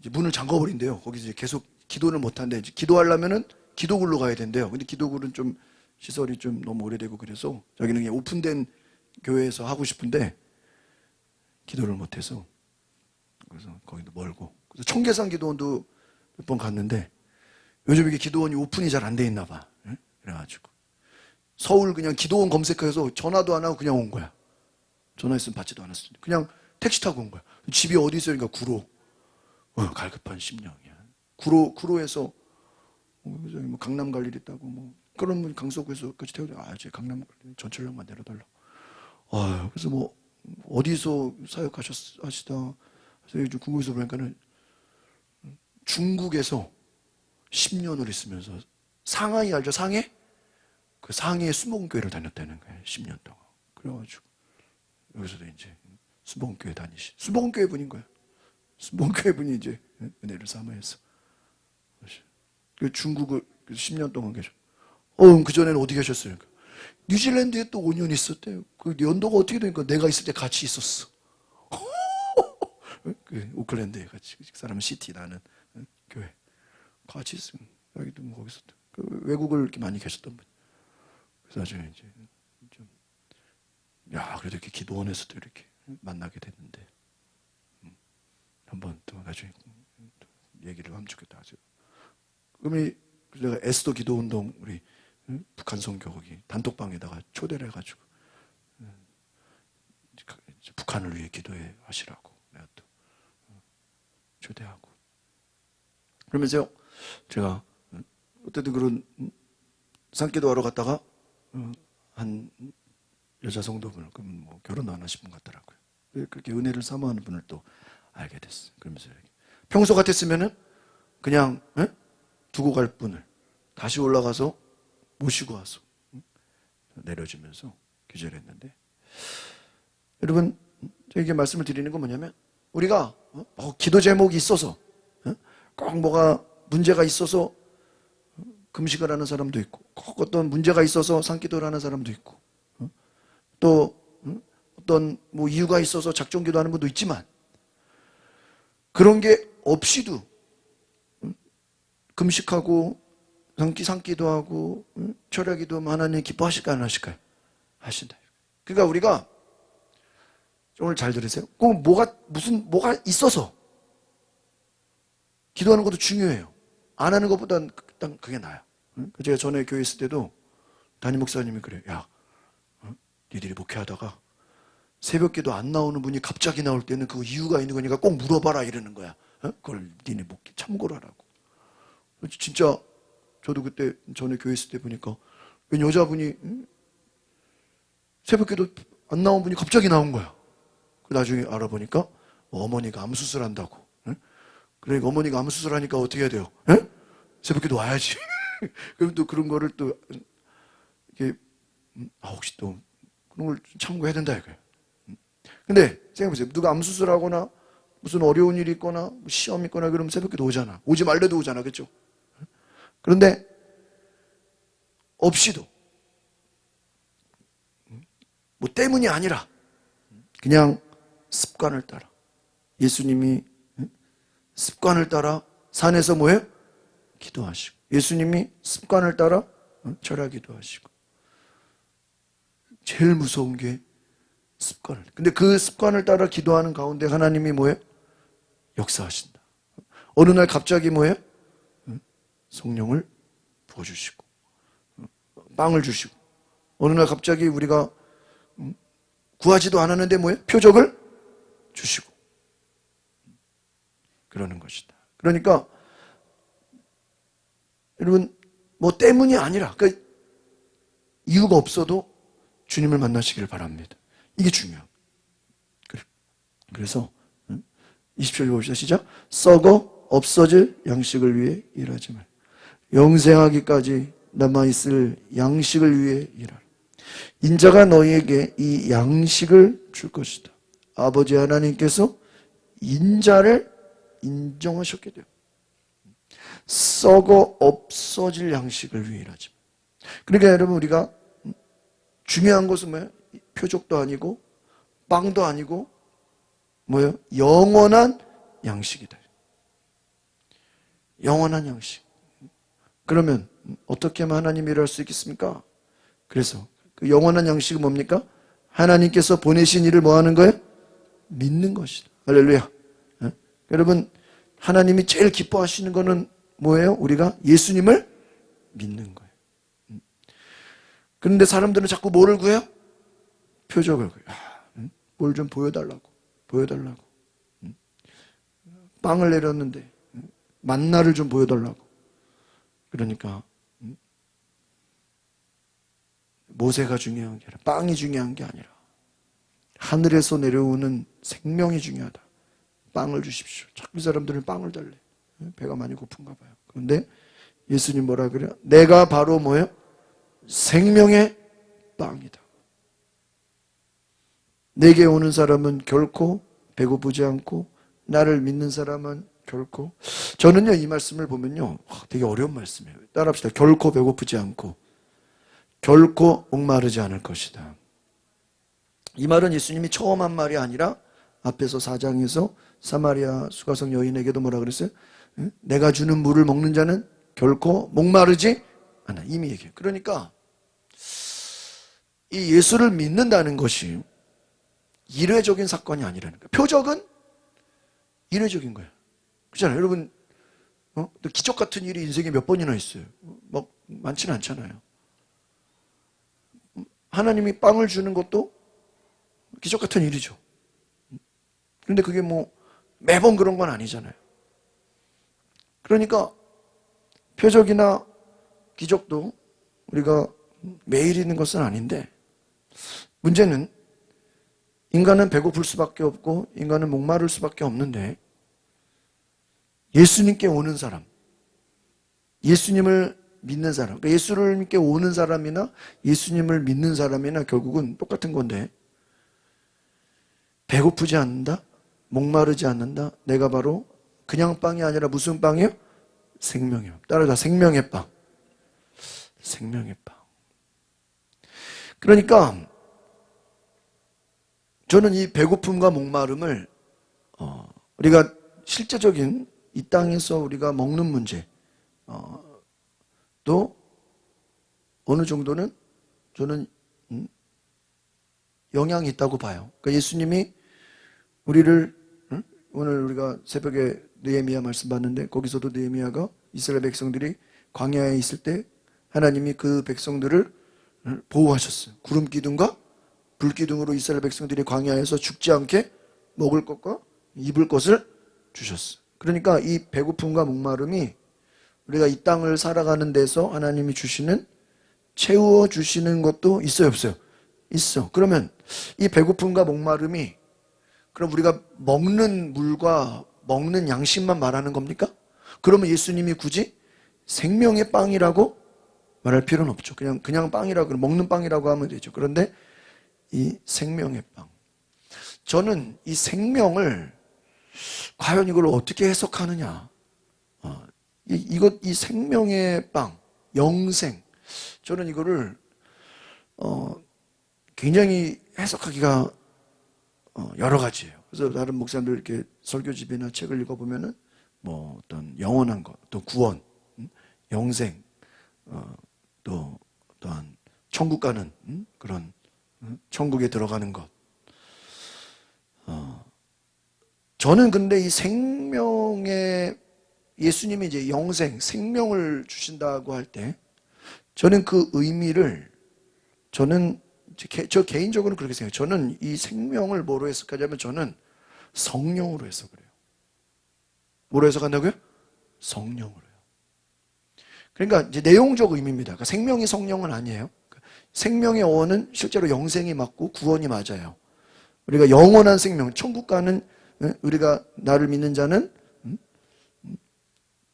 이제 문을 잠궈버린대요. 거기 이제 계속 기도를 못 하는데 기도하려면은 기도굴로 가야 된대요. 근데 기도굴은 좀 시설이 좀 너무 오래되고 그래서 자기는 그냥 오픈된 교회에서 하고 싶은데 기도를 못해서, 그래서 거기도 멀고, 그래서 청계산 기도원도 몇 번 갔는데 요즘 이게 기도원이 오픈이 잘 안 돼 있나 봐. 그래가지고 서울 그냥 기도원 검색해서 전화도 안 하고 그냥 온 거야. 전화했으면 받지도 않았으니까 그냥 택시 타고 온 거야. 집이 어디 있으니까 구로. 갈급한 심령이야. 구로에서 저기 뭐 강남 갈 일 있다고 뭐 그러면 강서구에서까지 태우자. 제 강남 전철역만 내려달라. 그래서 뭐 어디서 사역하시다. 그래서 궁금해서 보니까는 중국에서 10년을 있으면서 상하이 알죠? 상해? 그 상해의 수목교회를 다녔다는 거예요. 10년 동안. 그래가지고 여기서도 이제 수목교회 다니시. 수목교회 분인 거예요. 수목교회 분이 이제 은혜를 삼아해서. 중국을 10년 동안 계셨. 그 전에는 어디 계셨어요? 뉴질랜드에 또 5년 있었대요. 그 연도가 어떻게 되니까 내가 있을 때 같이 있었어. 그 오클랜드에 같이 그 사람은 시티 나는 교회 같이 있으면 여기도 뭐 거기서 그 외국을 이렇게 많이 계셨던 분. 그래서 나중에 이제 좀 그래도 이렇게 기도원에서도 이렇게 만나게 됐는데 한번 또 나중에 또 얘기를 하면 좋겠다. 그러면 내가 에스더 기도운동 우리 북한 선교 거기 단톡방에다가 초대를 해가지고 북한을 위해 기도해 하시라고 내가 또 초대하고 그러면서 제가 어쨌든 그런 산기도하러 갔다가 한 여자 성도분을 그러면 뭐 결혼도 안 하신 분 같더라고요. 그렇게 은혜를 사모하는 분을 또 알게 됐어요. 그러면서 평소 같았으면은 그냥 두고 갈 분을 다시 올라가서 모시고 와서 내려주면서 기절했는데 여러분 저에게 말씀을 드리는 건 뭐냐면 우리가 기도 제목이 있어서 꼭 뭐가 문제가 있어서 금식을 하는 사람도 있고 꼭 어떤 문제가 있어서 산기도를 하는 사람도 있고 또 어떤 뭐 이유가 있어서 작정기도 하는 분도 있지만 그런 게 없이도 금식하고 산기도 하고 철야기도 하면 하나님 기뻐하실까요? 안 하실까요? 하신다. 그러니까 우리가 오늘 잘 들으세요. 꼭 뭐가 있어서 기도하는 것도 중요해요. 안 하는 것보단 일단 그게 나아요. 제가 전에 교회 있을 때도 담임 목사님이 그래요. 야, 니들이 목회하다가 새벽기도 안 나오는 분이 갑자기 나올 때는 그 이유가 있는 거니까 꼭 물어봐라 이러는 거야. 그걸 니네 목회 참고를 하라고. 진짜 저도 그때 전에 교회 있을 때 보니까 여자분이 새벽기도 안 나온 분이 갑자기 나온 거야. 나중에 알아보니까 어머니가 암 수술한다고. 그러니까 어머니가 암 수술하니까 어떻게 해야 돼요? 새벽기도 와야지. 그럼 또 그런 거를 또 이게 혹시 또 그런 걸 참고해야 된다 이거예요. 근데 생각해보세요. 누가 암 수술하거나 무슨 어려운 일이 있거나 시험 있거나 그러면 새벽기도 오잖아. 오지 말래도 오잖아, 그렇죠? 그런데 없이도 뭐 때문이 아니라 그냥 습관을 따라 예수님이 습관을 따라 산에서 뭐예요? 기도하시고 예수님이 습관을 따라 절하기도 하시고 제일 무서운 게 습관을 근데 그 습관을 따라 기도하는 가운데 하나님이 뭐예요? 역사하신다. 어느 날 갑자기 뭐예요? 성령을 부어주시고 빵을 주시고 어느 날 갑자기 우리가 구하지도 않았는데 뭐예요? 표적을 주시고 그러는 것이다. 그러니까 여러분 뭐 때문이 아니라 그러니까 이유가 없어도 주님을 만나시기를 바랍니다. 이게 중요해요. 그래서 20절 봅시다. 시작. 썩어 없어질 양식을 위해 일하지 말. 영생하기까지 남아있을 양식을 위해 일하라. 인자가 너희에게 이 양식을 줄 것이다. 아버지 하나님께서 인자를 인정하셨게 돼요. 썩어 없어질 양식을 위해 일하지 말. 그러니까 여러분 우리가 중요한 것은 뭐예요? 표적도 아니고 빵도 아니고 뭐예요? 영원한 양식이다. 영원한 양식. 그러면 어떻게 하면 하나님이 일할 수 있겠습니까? 그래서 그 영원한 양식은 뭡니까? 하나님께서 보내신 일을 뭐 하는 거예요? 믿는 것이다. 할렐루야. 예? 여러분, 하나님이 제일 기뻐하시는 거는 뭐예요? 우리가 예수님을 믿는 거예요. 그런데 사람들은 자꾸 뭐를 구해요? 표적을 구해요. 뭘 좀 보여달라고. 빵을 내렸는데 만나를 좀 보여달라고. 그러니까 모세가 중요한 게 아니라, 빵이 중요한 게 아니라 하늘에서 내려오는 생명이 중요하다. 빵을 주십시오. 자꾸 이 사람들은 빵을 달래. 배가 많이 고픈가 봐요. 그런데 예수님 뭐라 그래요? 내가 바로 뭐예요? 생명의 빵이다. 내게 오는 사람은 결코 배고프지 않고 나를 믿는 사람은 결코. 저는요, 이 말씀을 보면요, 되게 어려운 말씀이에요. 따라합시다. 결코 배고프지 않고 결코 목마르지 않을 것이다. 이 말은 예수님이 처음 한 말이 아니라 앞에서 4장에서 사마리아 수가성 여인에게도 뭐라 그랬어요? 내가 주는 물을 먹는 자는 결코 목마르지 않아. 이미 얘기해요. 그러니까 이 예수를 믿는다는 것이 일회적인 사건이 아니라는 거예요. 표적은 일회적인 거예요. 그렇잖아요. 여러분, 기적 같은 일이 인생에 몇 번이나 있어요. 막 많지는 않잖아요. 하나님이 빵을 주는 것도 기적 같은 일이죠. 그런데 그게 뭐 매번 그런 건 아니잖아요. 그러니까 표적이나 기적도 우리가 매일 있는 것은 아닌데, 문제는 인간은 배고플 수밖에 없고 인간은 목마를 수밖에 없는데, 예수님께 오는 사람, 예수님을 믿는 사람, 그러니까 예수님께 오는 사람이나 예수님을 믿는 사람이나 결국은 똑같은 건데, 배고프지 않는다, 목마르지 않는다. 내가 바로 그냥 빵이 아니라 무슨 빵이에요? 생명의 빵. 따라서 생명의 빵. 생명의 빵. 그러니까 저는 이 배고픔과 목마름을 우리가 실제적인 이 땅에서 우리가 먹는 문제 또 어느 정도는 저는 영향이 있다고 봐요. 그러니까 예수님이 우리를, 오늘 우리가 새벽에 느헤미야 말씀 봤는데, 거기서도 느헤미야가 이스라엘 백성들이 광야에 있을 때 하나님이 그 백성들을 보호하셨어요. 구름 기둥과 불 기둥으로 이스라엘 백성들이 광야에서 죽지 않게 먹을 것과 입을 것을 주셨어요. 그러니까 이 배고픔과 목마름이 우리가 이 땅을 살아가는 데서 하나님이 주시는, 채워 주시는 것도 있어요, 없어요? 있어. 그러면 이 배고픔과 목마름이 그럼 우리가 먹는 물과 먹는 양식만 말하는 겁니까? 그러면 예수님이 굳이 생명의 빵이라고 말할 필요는 없죠. 그냥 빵이라고, 먹는 빵이라고 하면 되죠. 그런데 이 생명의 빵. 저는 이 생명을 과연 이걸 어떻게 해석하느냐. 이 생명의 빵, 영생. 저는 이거를 굉장히 해석하기가 여러 가지예요. 그래서 다른 목사님들 이렇게 설교집이나 책을 읽어보면은 뭐 어떤 영원한 것, 또 구원, 영생, 또 또한 천국 가는 그런 천국에 들어가는 것. 저는 근데 이 생명의, 예수님이 이제 영생, 생명을 주신다고 할 때 저는 그 의미를, 저 개인적으로 그렇게 생각해요. 저는 이 생명을 뭐로 해석하냐면 저는 성령으로 해석을 해요. 뭐로 해석한다고요? 성령으로요. 그러니까 이제 내용적 의미입니다. 그러니까 생명이 성령은 아니에요. 생명의 어원은 실제로 영생이 맞고 구원이 맞아요. 우리가 영원한 생명, 천국 가는, 우리가 나를 믿는 자는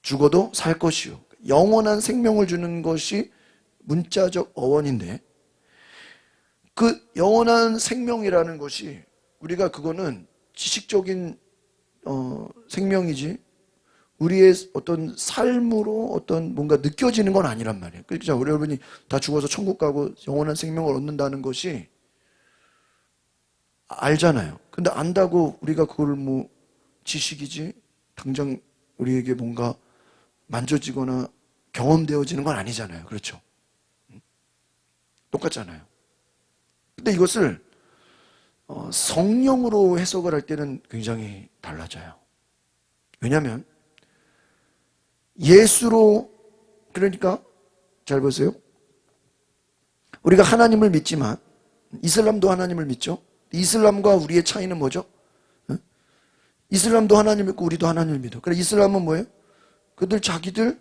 죽어도 살 것이요. 영원한 생명을 주는 것이 문자적 어원인데, 그 영원한 생명이라는 것이 우리가 그거는 지식적인 생명이지 우리의 어떤 삶으로 어떤 뭔가 느껴지는 건 아니란 말이에요. 그러니까 우리 여러분이 다 죽어서 천국 가고 영원한 생명을 얻는다는 것이 알잖아요. 근데 안다고 우리가 그걸 뭐 지식이지 당장 우리에게 뭔가 만져지거나 경험되어지는 건 아니잖아요. 그렇죠? 똑같잖아요. 근데 이것을 성령으로 해석을 할 때는 굉장히 달라져요. 왜냐하면 예수로, 그러니까 잘 보세요. 우리가 하나님을 믿지만 이슬람도 하나님을 믿죠. 이슬람과 우리의 차이는 뭐죠? 이슬람도 하나님 믿고 우리도 하나님을 믿어. 그래, 이슬람은 뭐예요? 그들 자기들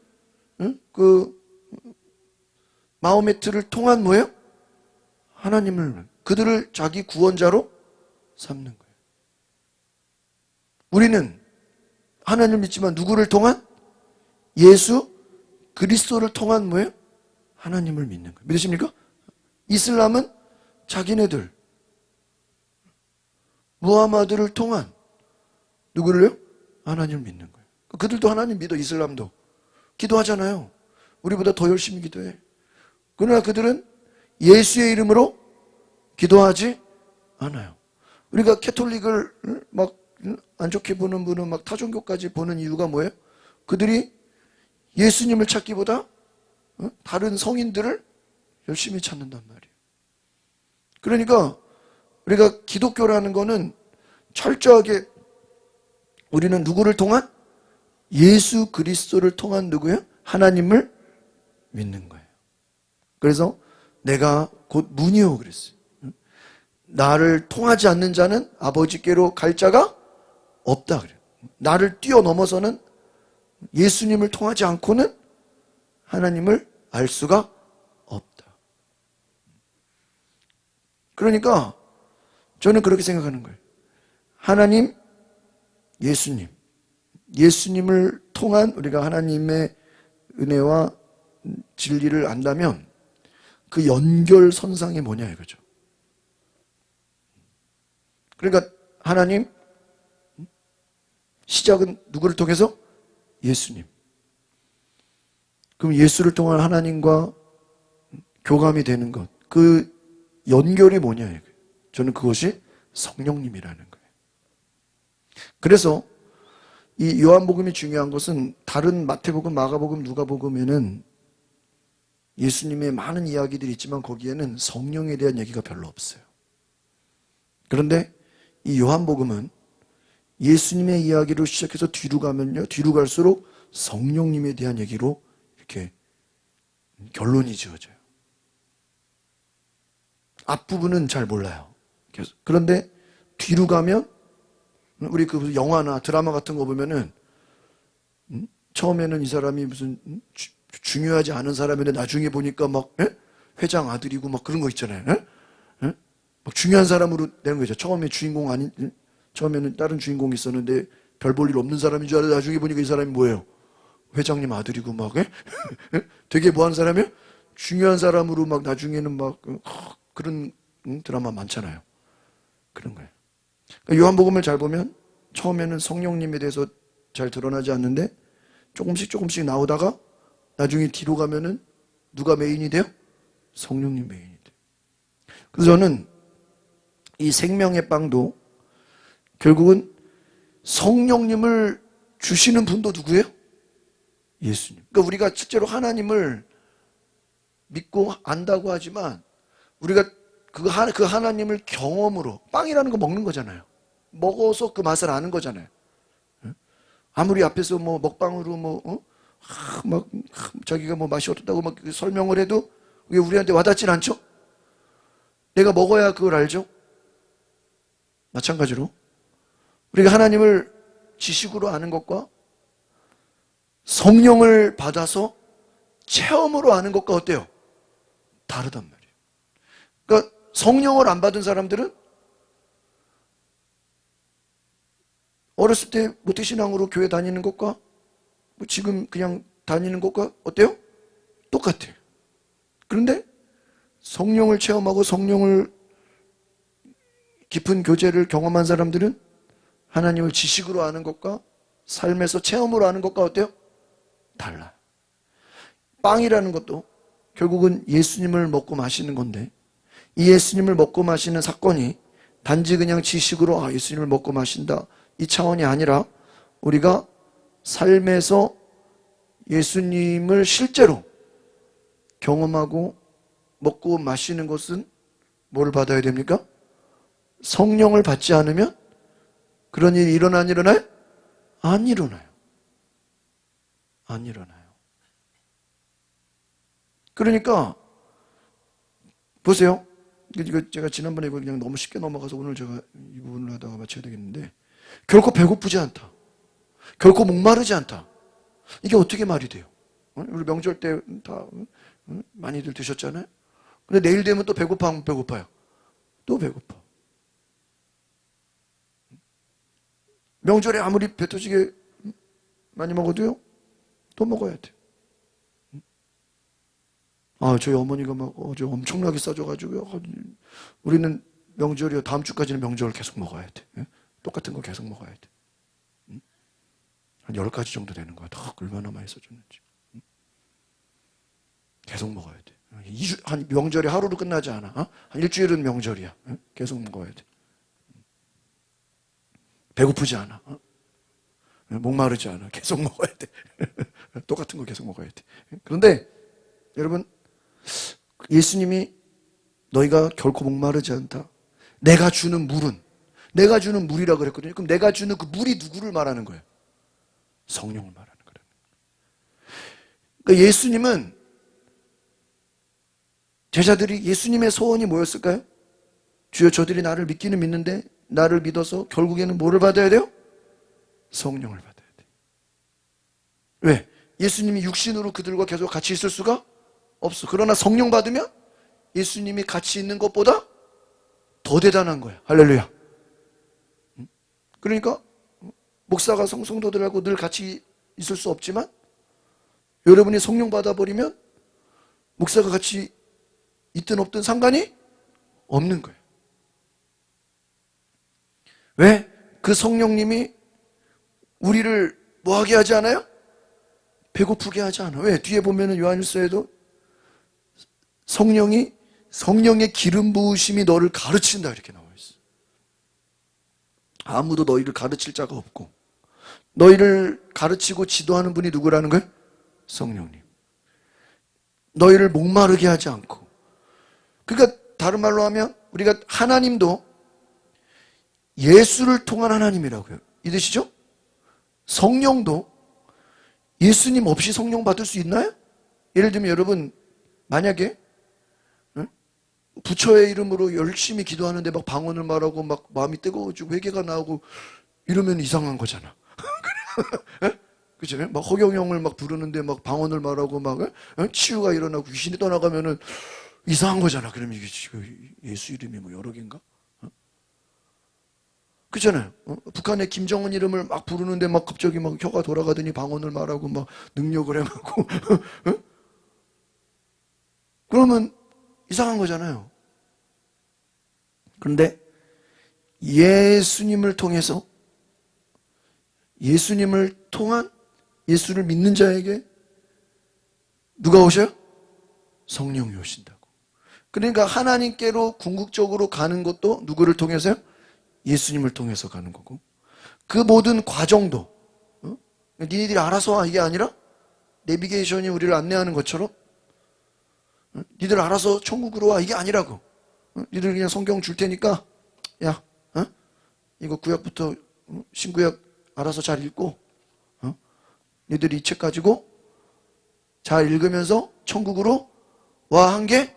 그 마호메트를 통한 뭐예요? 하나님을, 그들을 자기 구원자로 삼는 거예요. 우리는 하나님을 믿지만 누구를 통한? 예수 그리스도를 통한 뭐예요? 하나님을 믿는 거예요. 믿으십니까? 이슬람은 자기네들 무하마드를 통한 누구를요? 하나님을 믿는 거예요. 그들도 하나님 믿어. 이슬람도 기도하잖아요. 우리보다 더 열심히 기도해. 그러나 그들은 예수의 이름으로 기도하지 않아요. 우리가 캐톨릭을 막 안 좋게 보는 분은 막 타종교까지 보는 이유가 뭐예요? 그들이 예수님을 찾기보다 다른 성인들을 열심히 찾는단 말이에요. 그러니까 우리가 기독교라는 거는 철저하게 우리는 누구를 통한? 예수 그리스도를 통한 누구예요? 하나님을 믿는 거예요. 그래서 내가 곧 문이요 그랬어요. 나를 통하지 않는 자는 아버지께로 갈 자가 없다 그래요. 나를 뛰어넘어서는, 예수님을 통하지 않고는 하나님을 알 수가 없다. 그러니까 저는 그렇게 생각하는 거예요. 하나님, 예수님, 예수님을 통한 우리가 하나님의 은혜와 진리를 안다면 그 연결선상이 뭐냐 이거죠. 그러니까 하나님, 시작은 누구를 통해서? 예수님. 그럼 예수를 통한 하나님과 교감이 되는 것, 그 연결이 뭐냐 이거예요. 저는 그것이 성령님이라는 거예요. 그래서 이 요한복음이 중요한 것은 다른 마태복음, 마가복음, 누가복음에는 예수님의 많은 이야기들이 있지만 거기에는 성령에 대한 얘기가 별로 없어요. 그런데 이 요한복음은 예수님의 이야기로 시작해서 뒤로 가면요, 뒤로 갈수록 성령님에 대한 얘기로 이렇게 결론이 지어져요. 앞부분은 잘 몰라요. 그런데 뒤로 가면 우리 그 영화나 드라마 같은 거 보면은 처음에는 이 사람이 무슨 중요하지 않은 사람인데 나중에 보니까 막 회장 아들이고 막 그런 거 있잖아요. 막 중요한 사람으로 되는 거죠. 처음에 주인공 아닌, 처음에는 다른 주인공이 있었는데 별 볼 일 없는 사람인 줄 알았는데 나중에 보니까 이 사람이 뭐예요? 회장님 아들이고 막 되게 뭐 하는 사람이에요? 중요한 사람으로 막 나중에는 막 그런 드라마 많잖아요. 그런 거예요. 그러니까 요한복음을 잘 보면 처음에는 성령님에 대해서 잘 드러나지 않는데 조금씩 나오다가 나중에 뒤로 가면은 누가 메인이 돼요? 성령님 메인이 돼요. 그래서 저는 이 생명의 빵도 결국은 성령님을 주시는 분도 누구예요? 예수님. 그러니까 우리가 실제로 하나님을 믿고 안다고 하지만 우리가 그 하나님을 경험으로, 빵이라는 거 먹는 거잖아요. 먹어서 그 맛을 아는 거잖아요. 아무리 앞에서 뭐 먹방으로 막 자기가 뭐 맛이 어떻다고 막 설명을 해도 그게 우리한테 와닿진 않죠? 내가 먹어야 그걸 알죠? 마찬가지로 우리가 하나님을 지식으로 아는 것과 성령을 받아서 체험으로 아는 것과 어때요? 다르단 말이에요. 그러니까 성령을 안 받은 사람들은 어렸을 때 모태신앙으로 교회 다니는 것과 뭐 지금 그냥 다니는 것과 어때요? 똑같아요. 그런데 성령을 체험하고 성령을 깊은 교제를 경험한 사람들은 하나님을 지식으로 아는 것과 삶에서 체험으로 아는 것과 어때요? 달라요. 빵이라는 것도 결국은 예수님을 먹고 마시는 건데 이 예수님을 먹고 마시는 사건이 단지 그냥 지식으로 예수님을 먹고 마신다 이 차원이 아니라 우리가 삶에서 예수님을 실제로 경험하고 먹고 마시는 것은 뭘 받아야 됩니까? 성령을 받지 않으면 그런 일이 일어나요? 안 일어나요. 안 일어나요. 그러니까 보세요. 이거 제가 지난번에 이거 그냥 너무 쉽게 넘어가서 오늘 제가 이 부분을 하다가 마쳐야 되겠는데, 결코 배고프지 않다. 결코 목마르지 않다. 이게 어떻게 말이 돼요? 우리 명절 때 다 많이들 드셨잖아요. 근데 내일 되면 또 배고파요? 배고파요? 또 배고파. 명절에 아무리 배 터지게 많이 먹어도요, 또 먹어야 돼. 저희 어머니가 막 어제 엄청나게 싸줘가지고요. 우리는 명절이요, 다음 주까지는 명절 계속 먹어야 돼. 똑같은 거 계속 먹어야 돼. 한 10가지 정도 되는 거야. 얼마나 많이 써줬는지. 계속 먹어야 돼. 한 명절이 하루로 끝나지 않아. 한 일주일은 명절이야. 계속 먹어야 돼. 배고프지 않아. 목마르지 않아. 계속 먹어야 돼. 똑같은 거 계속 먹어야 돼. 그런데 여러분, 예수님이 너희가 결코 목마르지 않다. 내가 주는 물이라 그랬거든요. 그럼 내가 주는 그 물이 누구를 말하는 거예요? 성령을 말하는 거예요. 그러니까 예수님은, 제자들이 예수님의 소원이 뭐였을까요? 주여, 저들이 나를 믿기는 믿는데 나를 믿어서 결국에는 뭐를 받아야 돼요? 성령을 받아야 돼. 왜? 예수님이 육신으로 그들과 계속 같이 있을 수가 없어. 그러나 성령 받으면 예수님이 같이 있는 것보다 더 대단한 거야. 할렐루야. 그러니까 목사가 성도들하고 늘 같이 있을 수 없지만, 여러분이 성령 받아버리면 목사가 같이 있든 없든 상관이 없는 거예요. 왜? 그 성령님이 우리를 뭐하게 하지 않아요? 배고프게 하지 않아. 왜? 뒤에 보면은 요한일서에도 성령의 기름 부으심이 너를 가르친다 이렇게 나와 있어. 아무도 너희를 가르칠 자가 없고, 너희를 가르치고 지도하는 분이 누구라는 거예요? 성령님. 너희를 목마르게 하지 않고. 그러니까 다른 말로 하면 우리가 하나님도 예수를 통한 하나님이라고요. 이해되시죠? 성령도 예수님 없이 성령 받을 수 있나요? 예를 들면 여러분, 만약에 부처의 이름으로 열심히 기도하는데 막 방언을 말하고 막 마음이 뜨거워지고 회개가 나오고 이러면 이상한 거잖아. 그죠? 막 허경영을 막 부르는데 막 방언을 말하고 막 치유가 일어나고 귀신이 떠나가면은 이상한 거잖아. 그럼 이게 지금 예수 이름이 뭐 여러 개인가? 그렇잖아요. 북한의 김정은 이름을 막 부르는데 막 갑자기 막 혀가 돌아가더니 방언을 말하고 막 능력을 행하고 그러면 이상한 거잖아요. 그런데 예수님을 통해서, 예수님을 통한, 예수를 믿는 자에게 누가 오셔요? 성령이 오신다고. 그러니까 하나님께로 궁극적으로 가는 것도 누구를 통해서요? 예수님을 통해서 가는 거고, 그 모든 과정도 니네들이 알아서 와 이게 아니라 내비게이션이 우리를 안내하는 것처럼 니들 알아서 천국으로 와 이게 아니라고. 니들 그냥 성경 줄 테니까 야 이거 구약부터 신구약 알아서 잘 읽고 니들이 이 책 가지고 잘 읽으면서 천국으로 와 한 게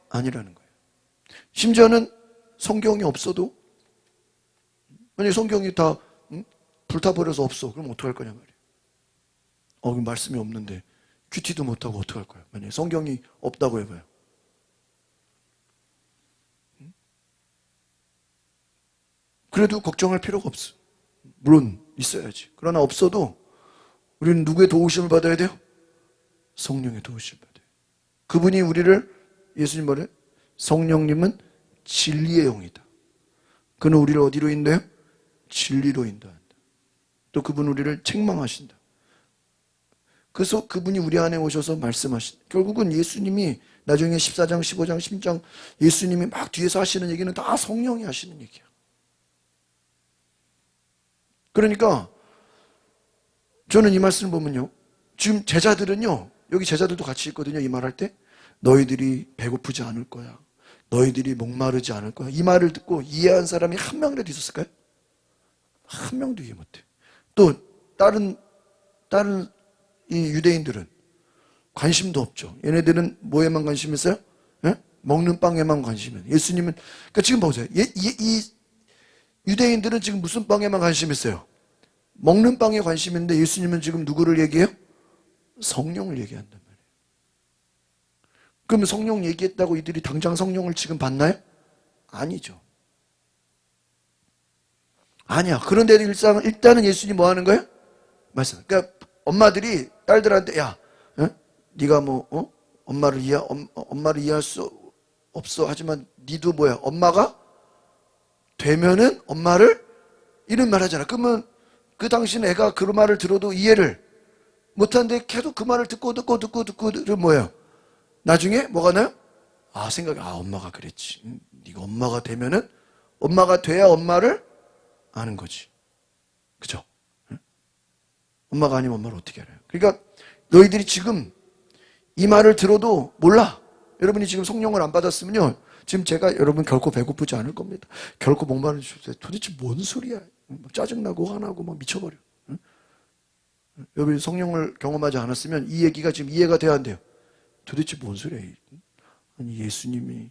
아니라는 거예요. 심지어는 성경이 없어도, 만약에 성경이 다 불타버려서 없어, 그럼 어떡할 거냐 말이에요. 그럼 말씀이 없는데 큐티도 못하고 어떡할 거예요? 만약에 성경이 없다고 해봐요. 그래도 걱정할 필요가 없어. 물론 있어야지. 그러나 없어도 우리는 누구의 도우심을 받아야 돼요? 성령의 도우심을 받아요. 그분이 우리를, 예수님 말해, 성령님은 진리의 영이다. 그는 우리를 어디로 인도해요? 진리로 인도한다. 또 그분 우리를 책망하신다. 그래서 그분이 우리 안에 오셔서 말씀하신다. 결국은 예수님이 나중에 14장, 15장, 16장 예수님이 막 뒤에서 하시는 얘기는 다 성령이 하시는 얘기야. 그러니까 저는 이 말씀을 보면요, 지금 제자들은요, 여기 제자들도 같이 있거든요. 이 말할 때 너희들이 배고프지 않을 거야. 너희들이 목마르지 않을 거야. 이 말을 듣고 이해한 사람이 한 명이라도 있었을까요? 한 명도 이해 못해. 또 다른 이 유대인들은 관심도 없죠. 얘네들은 뭐에만 관심 있어요? 예? 먹는 빵에만 관심이 있어요. 예수님은, 그러니까 지금 보세요. 이 유대인들은 지금 무슨 빵에만 관심 있어요? 먹는 빵에 관심 있는데 예수님은 지금 누구를 얘기해요? 성령을 얘기한단 말이에요. 그러면 성령 얘기했다고 이들이 당장 성령을 지금 받나요? 아니죠. 아니야. 그런데 일단은 예수님 뭐 하는 거예요? 말씀. 그러니까 엄마들이 딸들한테 야, 네가 엄마를 이해할 수 없어. 하지만 니도 뭐야? 엄마가 되면은 엄마를 이런 말 하잖아. 그러면 그 당신 애가 그 말을 들어도 이해를 못하는데 계속 그 말을 듣고 뭐예요? 나중에 뭐가 나요? 생각이 엄마가 그랬지. 네가 엄마가 되면은 엄마가 돼야 엄마를 아는 거지. 그죠? 엄마가 아니면 엄마를 어떻게 알아요? 그러니까 너희들이 지금 이 말을 들어도 몰라. 여러분이 지금 성령을 안 받았으면요, 지금 제가 여러분 결코 배고프지 않을 겁니다. 결코 목마르지 않을 겁니다. 도대체 뭔 소리야? 짜증나고 화나고 막 미쳐버려. 여러분이 성령을 경험하지 않았으면 이 얘기가 지금 이해가 돼야 한대요. 도대체 뭔 소리야? 아니 예수님이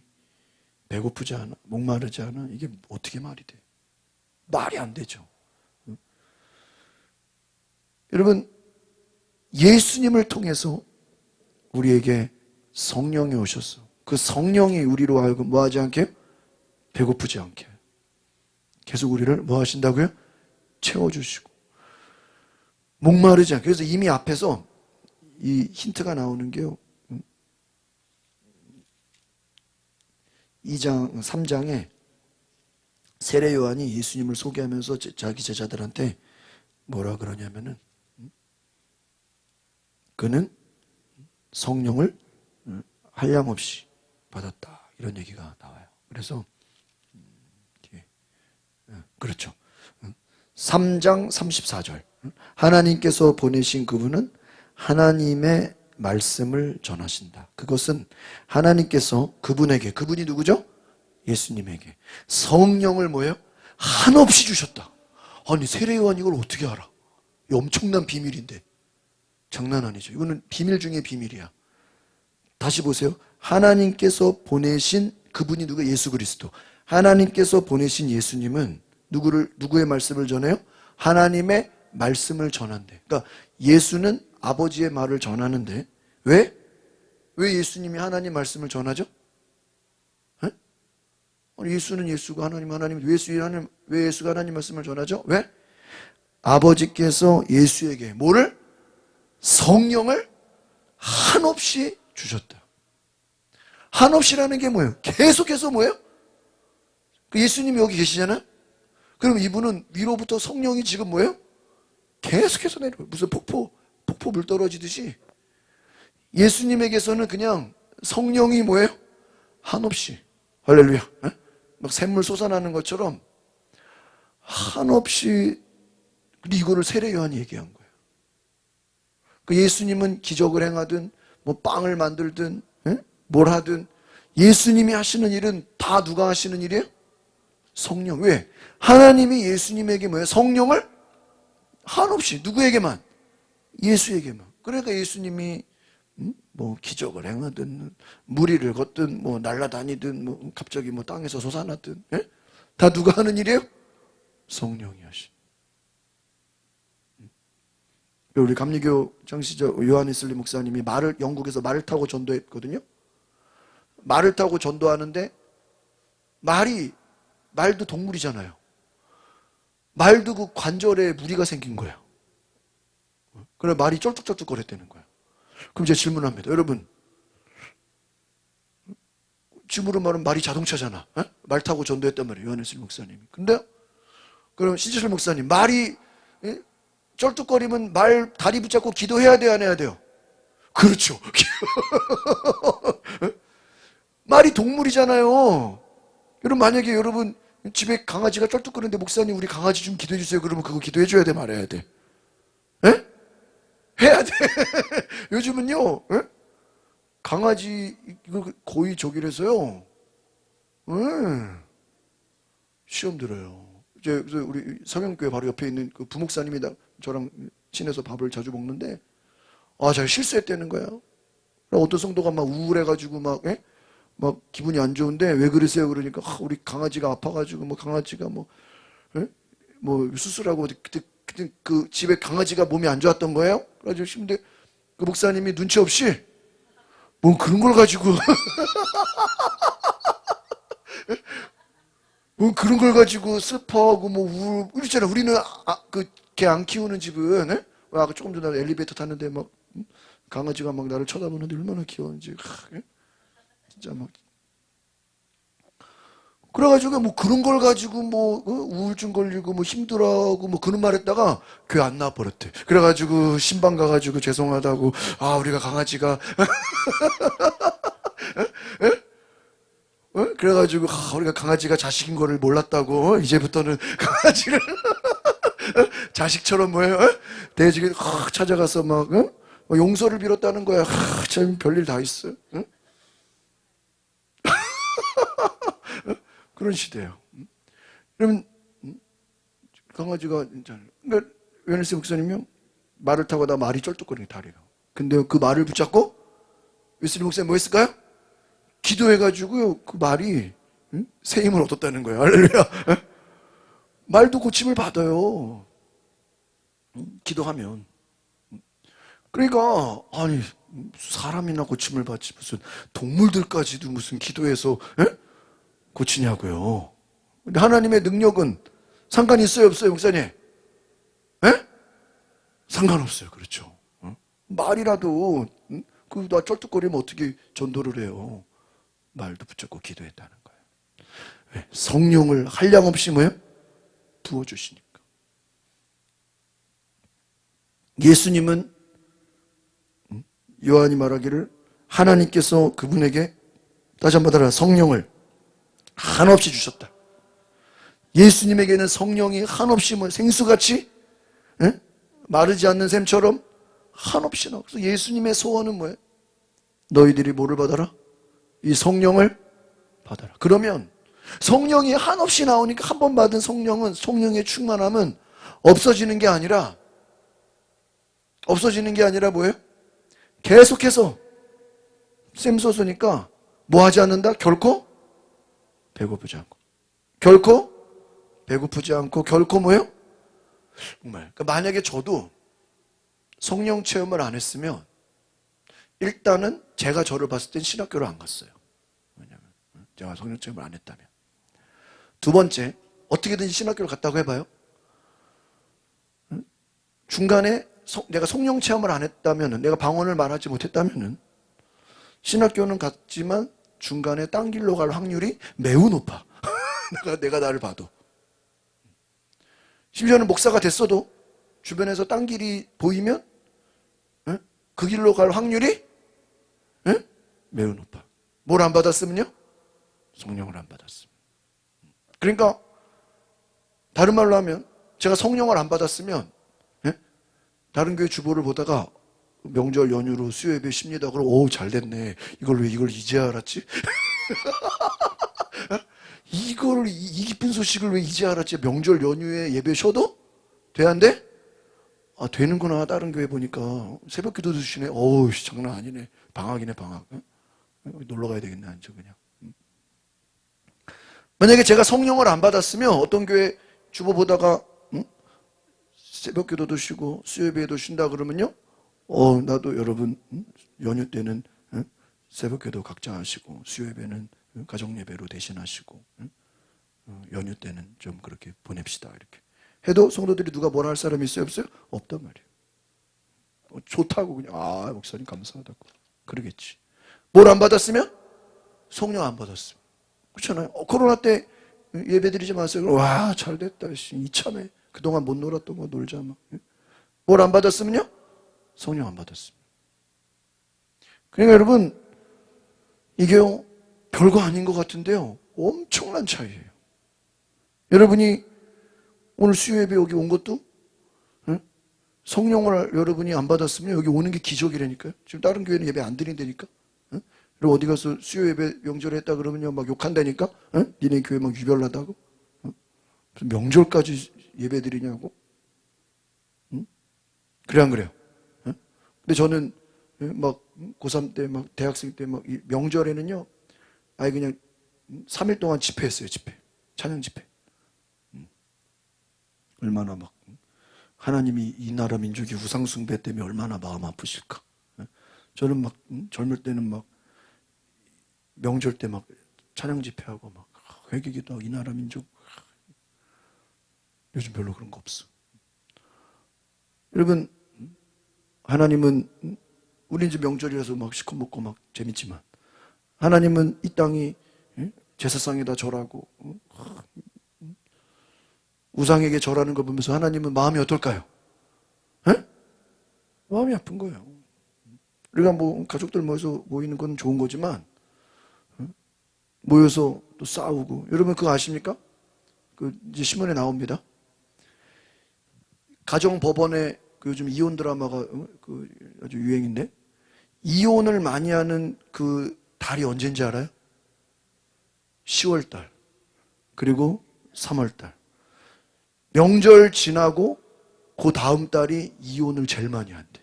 배고프지 않아? 목마르지 않아? 이게 어떻게 말이 돼? 말이 안 되죠. 여러분, 예수님을 통해서 우리에게 성령이 오셨어. 그 성령이 우리로 하여금 뭐 하지 않게? 배고프지 않게. 계속 우리를 뭐 하신다고요? 채워주시고. 목마르지 않게. 그래서 이미 앞에서 이 힌트가 나오는 게요. 2장, 3장에 세례 요한이 예수님을 소개하면서 자기 제자들한테 뭐라 그러냐면은 그는 성령을 한량없이 받았다. 이런 얘기가 나와요. 그래서 그렇죠. 3장 34절. 하나님께서 보내신 그분은 하나님의 말씀을 전하신다. 그것은 하나님께서 그분에게, 그분이 누구죠? 예수님에게 성령을 뭐예요? 한없이 주셨다. 아니 세례요한 이걸 어떻게 알아? 이 엄청난 비밀인데. 장난 아니죠. 이거는 비밀 중에 비밀이야. 다시 보세요. 하나님께서 보내신 그분이 누구? 예수 그리스도. 하나님께서 보내신 예수님은 누구의 말씀을 전해요? 하나님의 말씀을 전한대. 그러니까 예수는 아버지의 말을 전하는데 왜 예수님이 하나님 말씀을 전하죠? 예수는 예수고 하나님 왜 예수가 하나님 말씀을 전하죠? 왜? 아버지께서 예수에게 뭐를? 성령을 한없이 주셨다. 한없이라는 게 뭐예요? 계속해서 뭐예요? 예수님이 여기 계시잖아요? 그럼 이분은 위로부터 성령이 지금 뭐예요? 계속해서 내려요. 무슨 폭포 물 떨어지듯이 예수님에게서는 그냥 성령이 뭐예요? 한없이. 할렐루야. 막 샘물 솟아나는 것처럼 한없이. 근데 이거를 세례 요한이 얘기한 거예요. 그 예수님은 기적을 행하든 뭐 빵을 만들든 뭘 하든 예수님이 하시는 일은 다 누가 하시는 일이에요? 성령. 왜? 하나님이 예수님에게 뭐예요? 성령을 한없이. 누구에게만? 예수에게만. 그러니까 예수님이 뭐 기적을 행하든 무리를 걷든 뭐 날아다니든 뭐 갑자기 뭐 땅에서 솟아나든 다 누가 하는 일이에요? 성령이 하시. 우리 감리교 장시저 요한 웨슬리 목사님이 영국에서 말을 타고 전도했거든요. 말을 타고 전도하는데 말도 동물이잖아요. 말도 그 관절에 무리가 생긴 거예요. 그래 말이 쩔뚝쩔뚝 거렸다는 거예요. 그럼 제가 질문합니다. 여러분, 지금으로 말하면 말이 자동차잖아. 말 타고 전도했단 말이에요. 요한 웨슬리 목사님이. 근데 그럼 신지철 목사님, 말이 쩔뚝거리면 말 다리 붙잡고 기도해야 돼요, 안 해야 돼요? 그렇죠. 말이 동물이잖아요. 여러분, 만약에 여러분 집에 강아지가 쩔뚝거리는데 목사님 우리 강아지 좀 기도해 주세요. 그러면 그거 기도해 줘야 돼, 말해야 돼? 에? 해야 돼. 요즘은요, 강아지 이거 거의 저기라서요. 응. 시험 들어요. 이제 그래서 우리 성형교회 바로 옆에 있는 그 부목사님이 저랑 친해서 밥을 자주 먹는데, 제가 실수했다는 거예요. 어떤 성도가 막 우울해가지고 막 기분이 안 좋은데 왜 그러세요? 그러니까 우리 강아지가 아파가지고 뭐 강아지가 뭐 수술하고 그때 그 집에 강아지가 몸이 안 좋았던 거예요. 그래가지고 근데 그 목사님이 눈치 없이 뭐 그런 걸 가지고 뭐 그런 걸 가지고 슬퍼하고 뭐 우울 이랬잖아. 우리는 그 개 안 키우는 집은 아까 조금 전에 엘리베이터 탔는데 막 강아지가 막 나를 쳐다보는데 얼마나 귀여운지 진짜 막 그래가지고 뭐 그런 걸 가지고 뭐 우울증 걸리고 뭐 힘들어하고 뭐 그런 말 했다가 교회 안 나와 버렸대. 그래가지고 신방 가가지고 죄송하다고 우리가 강아지가 그래가지고 우리가 강아지가 자식인 거를 몰랐다고 이제부터는 강아지를 자식처럼 대지게 찾아가서 막 용서를 빌었다는 거야. 참 별일 다 있어. 그런 시대예요. 그러면 강아지가 그러니까 웨널스 목사님이요 말을 타고 나 말이 쩔뚝거리는 다리가. 근데 그 말을 붙잡고 웨슬리 목사님 뭐 했을까요? 기도해가지고요 그 말이 새 힘을 얻었다는 거예요. 할렐루야. 말도 고침을 받아요. 기도하면. 그러니까 아니 사람이나 고침을 받지 무슨 동물들까지도 무슨 기도해서 고치냐고요. 근데 하나님의 능력은 상관이 있어요 없어요 목사님? 상관없어요. 그렇죠. 말이라도 나 쩔뚝거리면 어떻게 전도를 해요. 말도 붙잡고 기도했다는 거예요. 왜? 성령을 한량없이 부어주시니까. 예수님은 요한이 말하기를 하나님께서 그분에게 다시 한번 따라 성령을 한없이 주셨다. 예수님에게는 성령이 한없이 생수같이 마르지 않는 샘처럼 한없이 나와. 그래서 예수님의 소원은 뭐예요? 너희들이 뭐를 받아라? 이 성령을 받아라. 그러면 성령이 한없이 나오니까 한 번 받은 성령의 충만함은 없어지는 게 아니라 뭐예요? 계속해서 샘솟으니까 뭐 하지 않는다? 결코 배고프지 않고 결코 배고프지 않고 결코 뭐예요? 정말 그러니까 만약에 저도 성령 체험을 안 했으면 일단은 제가 저를 봤을 땐 신학교를 안 갔어요. 왜냐면 제가 성령 체험을 안 했다면. 두 번째, 어떻게든지 신학교를 갔다고 해봐요. 중간에 내가 성령 체험을 안 했다면, 내가 방언을 말하지 못했다면 신학교는 갔지만 중간에 딴 길로 갈 확률이 매우 높아. 내가 나를 봐도. 심지어는 목사가 됐어도 주변에서 딴 길이 보이면 그 길로 갈 확률이 매우 높아. 뭘 안 받았으면요? 성령을 안 받았으면. 그러니까 다른 말로 하면 제가 성령을 안 받았으면 다른 교회 주보를 보다가 명절 연휴로 수요예배 쉽니다. 그럼 잘 됐네. 이걸 이제 알았지? 이 기쁜 소식을 왜 이제 알았지? 명절 연휴에 예배 쉬어도 돼 안 돼? 되는구나. 다른 교회 보니까 새벽 기도 드시네. 장난 아니네. 방학이네 방학. 놀러 가야 되겠네. 앉아 그냥. 만약에 제가 성령을 안 받았으면 어떤 교회 주보 보다가 새벽 기도도 쉬고 수요예배도 쉰다 그러면요. 나도 여러분 연휴 때는 새벽 기도 각자 하시고 수요예배는 가정 예배로 대신하시고 연휴 때는 좀 그렇게 보냅시다 이렇게 해도 성도들이 누가 뭐라 할 사람이 있어요 없어요? 없단 말이에요. 좋다고 그냥 목사님 감사하다고 그러겠지. 뭘 안 받았으면? 성령 안 받았으면. 그렇잖아요. 코로나 때 예배 드리지 마세요. 와 잘됐다. 이참에 그동안 못 놀았던 거 놀자 막. 뭘 안 받았으면요? 성령 안 받았으면. 그러니까 여러분 이게 별거 아닌 것 같은데요. 엄청난 차이예요. 여러분이 오늘 수요예배 여기 온 것도 성령을 여러분이 안 받았으면 여기 오는 게 기적이라니까요. 지금 다른 교회는 예배 안 드린다니까. 그리고 어디 가서 수요 예배 명절에 했다 그러면요 막 욕한다니까. 어? 니네 교회 막 유별나다고. 어? 무슨 명절까지 예배 드리냐고. 응? 그래 안 그래요? 어? 근데 저는 막 고3 때 막 대학생 때 막 명절에는요 아예 그냥 3일 동안 집회했어요. 집회. 찬양 집회. 얼마나 막 하나님이 이 나라 민족이 우상숭배 때문에 얼마나 마음 아프실까. 저는 막 젊을 때는 막 명절 때 막 찬양 집회하고 막 회개기도 하고 이 나라 민족. 요즘 별로 그런 거 없어. 여러분 하나님은 우리 이제 명절이라서 막 시커 먹고 막 재밌지만 하나님은 이 땅이 제사상에다 절하고 우상에게 절하는 거 보면서 하나님은 마음이 어떨까요? 에? 마음이 아픈 거예요. 우리가 뭐 가족들 모여서 모이는 건 좋은 거지만 모여서 또 싸우고 여러분 그거 아십니까? 그 이제 신문에 나옵니다. 가정법원에 그 요즘 이혼 드라마가 그 아주 유행인데 이혼을 많이 하는 그 달이 언제인지 알아요? 10월 달 그리고 3월 달 명절 지나고 그 다음 달이 이혼을 제일 많이 한대.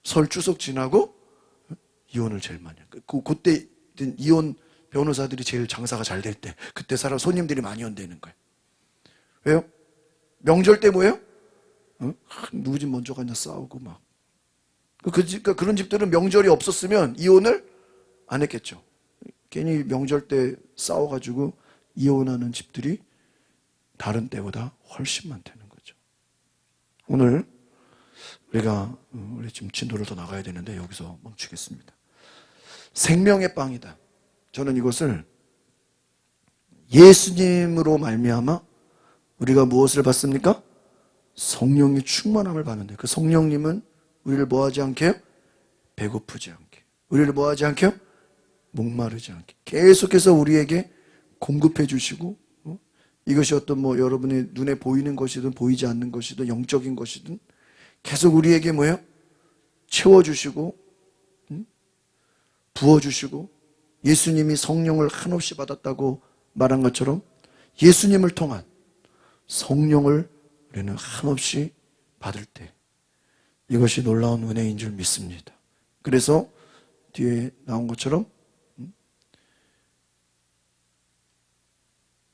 설 추석 지나고 이혼을 제일 많이 한대. 그때 이혼 변호사들이 제일 장사가 잘 될 때 그때 사람 손님들이 많이 온다는 거예요. 왜요? 명절 때 뭐예요? 어? 누구 집 먼저 가냐 싸우고 막. 그러니까 그런 집들은 명절이 없었으면 이혼을 안 했겠죠. 괜히 명절 때 싸워가지고 이혼하는 집들이 다른 때보다 훨씬 많다는 거죠. 오늘 우리가 우리 지금 진도를 더 나가야 되는데 여기서 멈추겠습니다. 생명의 빵이다. 저는 이것을 예수님으로 말미암아 우리가 무엇을 받습니까? 성령의 충만함을 받는데 그 성령님은 우리를 뭐하지 않게 해요? 배고프지 않게. 우리를 뭐하지 않게 해요? 목마르지 않게. 계속해서 우리에게 공급해 주시고 이것이 어떤 뭐 여러분의 눈에 보이는 것이든 보이지 않는 것이든 영적인 것이든 계속 우리에게 뭐예요? 채워주시고 부어주시고 예수님이 성령을 한없이 받았다고 말한 것처럼 예수님을 통한 성령을 우리는 한없이 받을 때 이것이 놀라운 은혜인 줄 믿습니다. 그래서 뒤에 나온 것처럼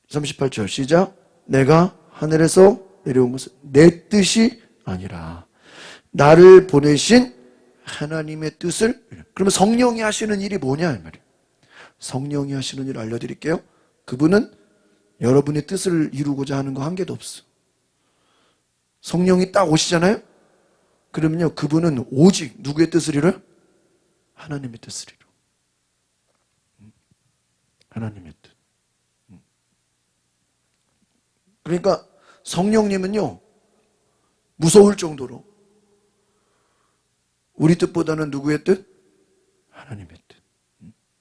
38절 시작. 내가 하늘에서 내려온 것은 내 뜻이 아니라 나를 보내신 하나님의 뜻을. 그러면 성령이 하시는 일이 뭐냐 이 말이에요. 성령이 하시는 일을 알려드릴게요. 그분은 여러분의 뜻을 이루고자 하는 거 한 개도 없어. 성령이 딱 오시잖아요. 그러면요 그분은 오직 누구의 뜻을 이뤄요? 하나님의 뜻을 이뤄. 하나님의 뜻. 그러니까 성령님은요 무서울 정도로 우리 뜻보다는 누구의 뜻? 하나님의 뜻.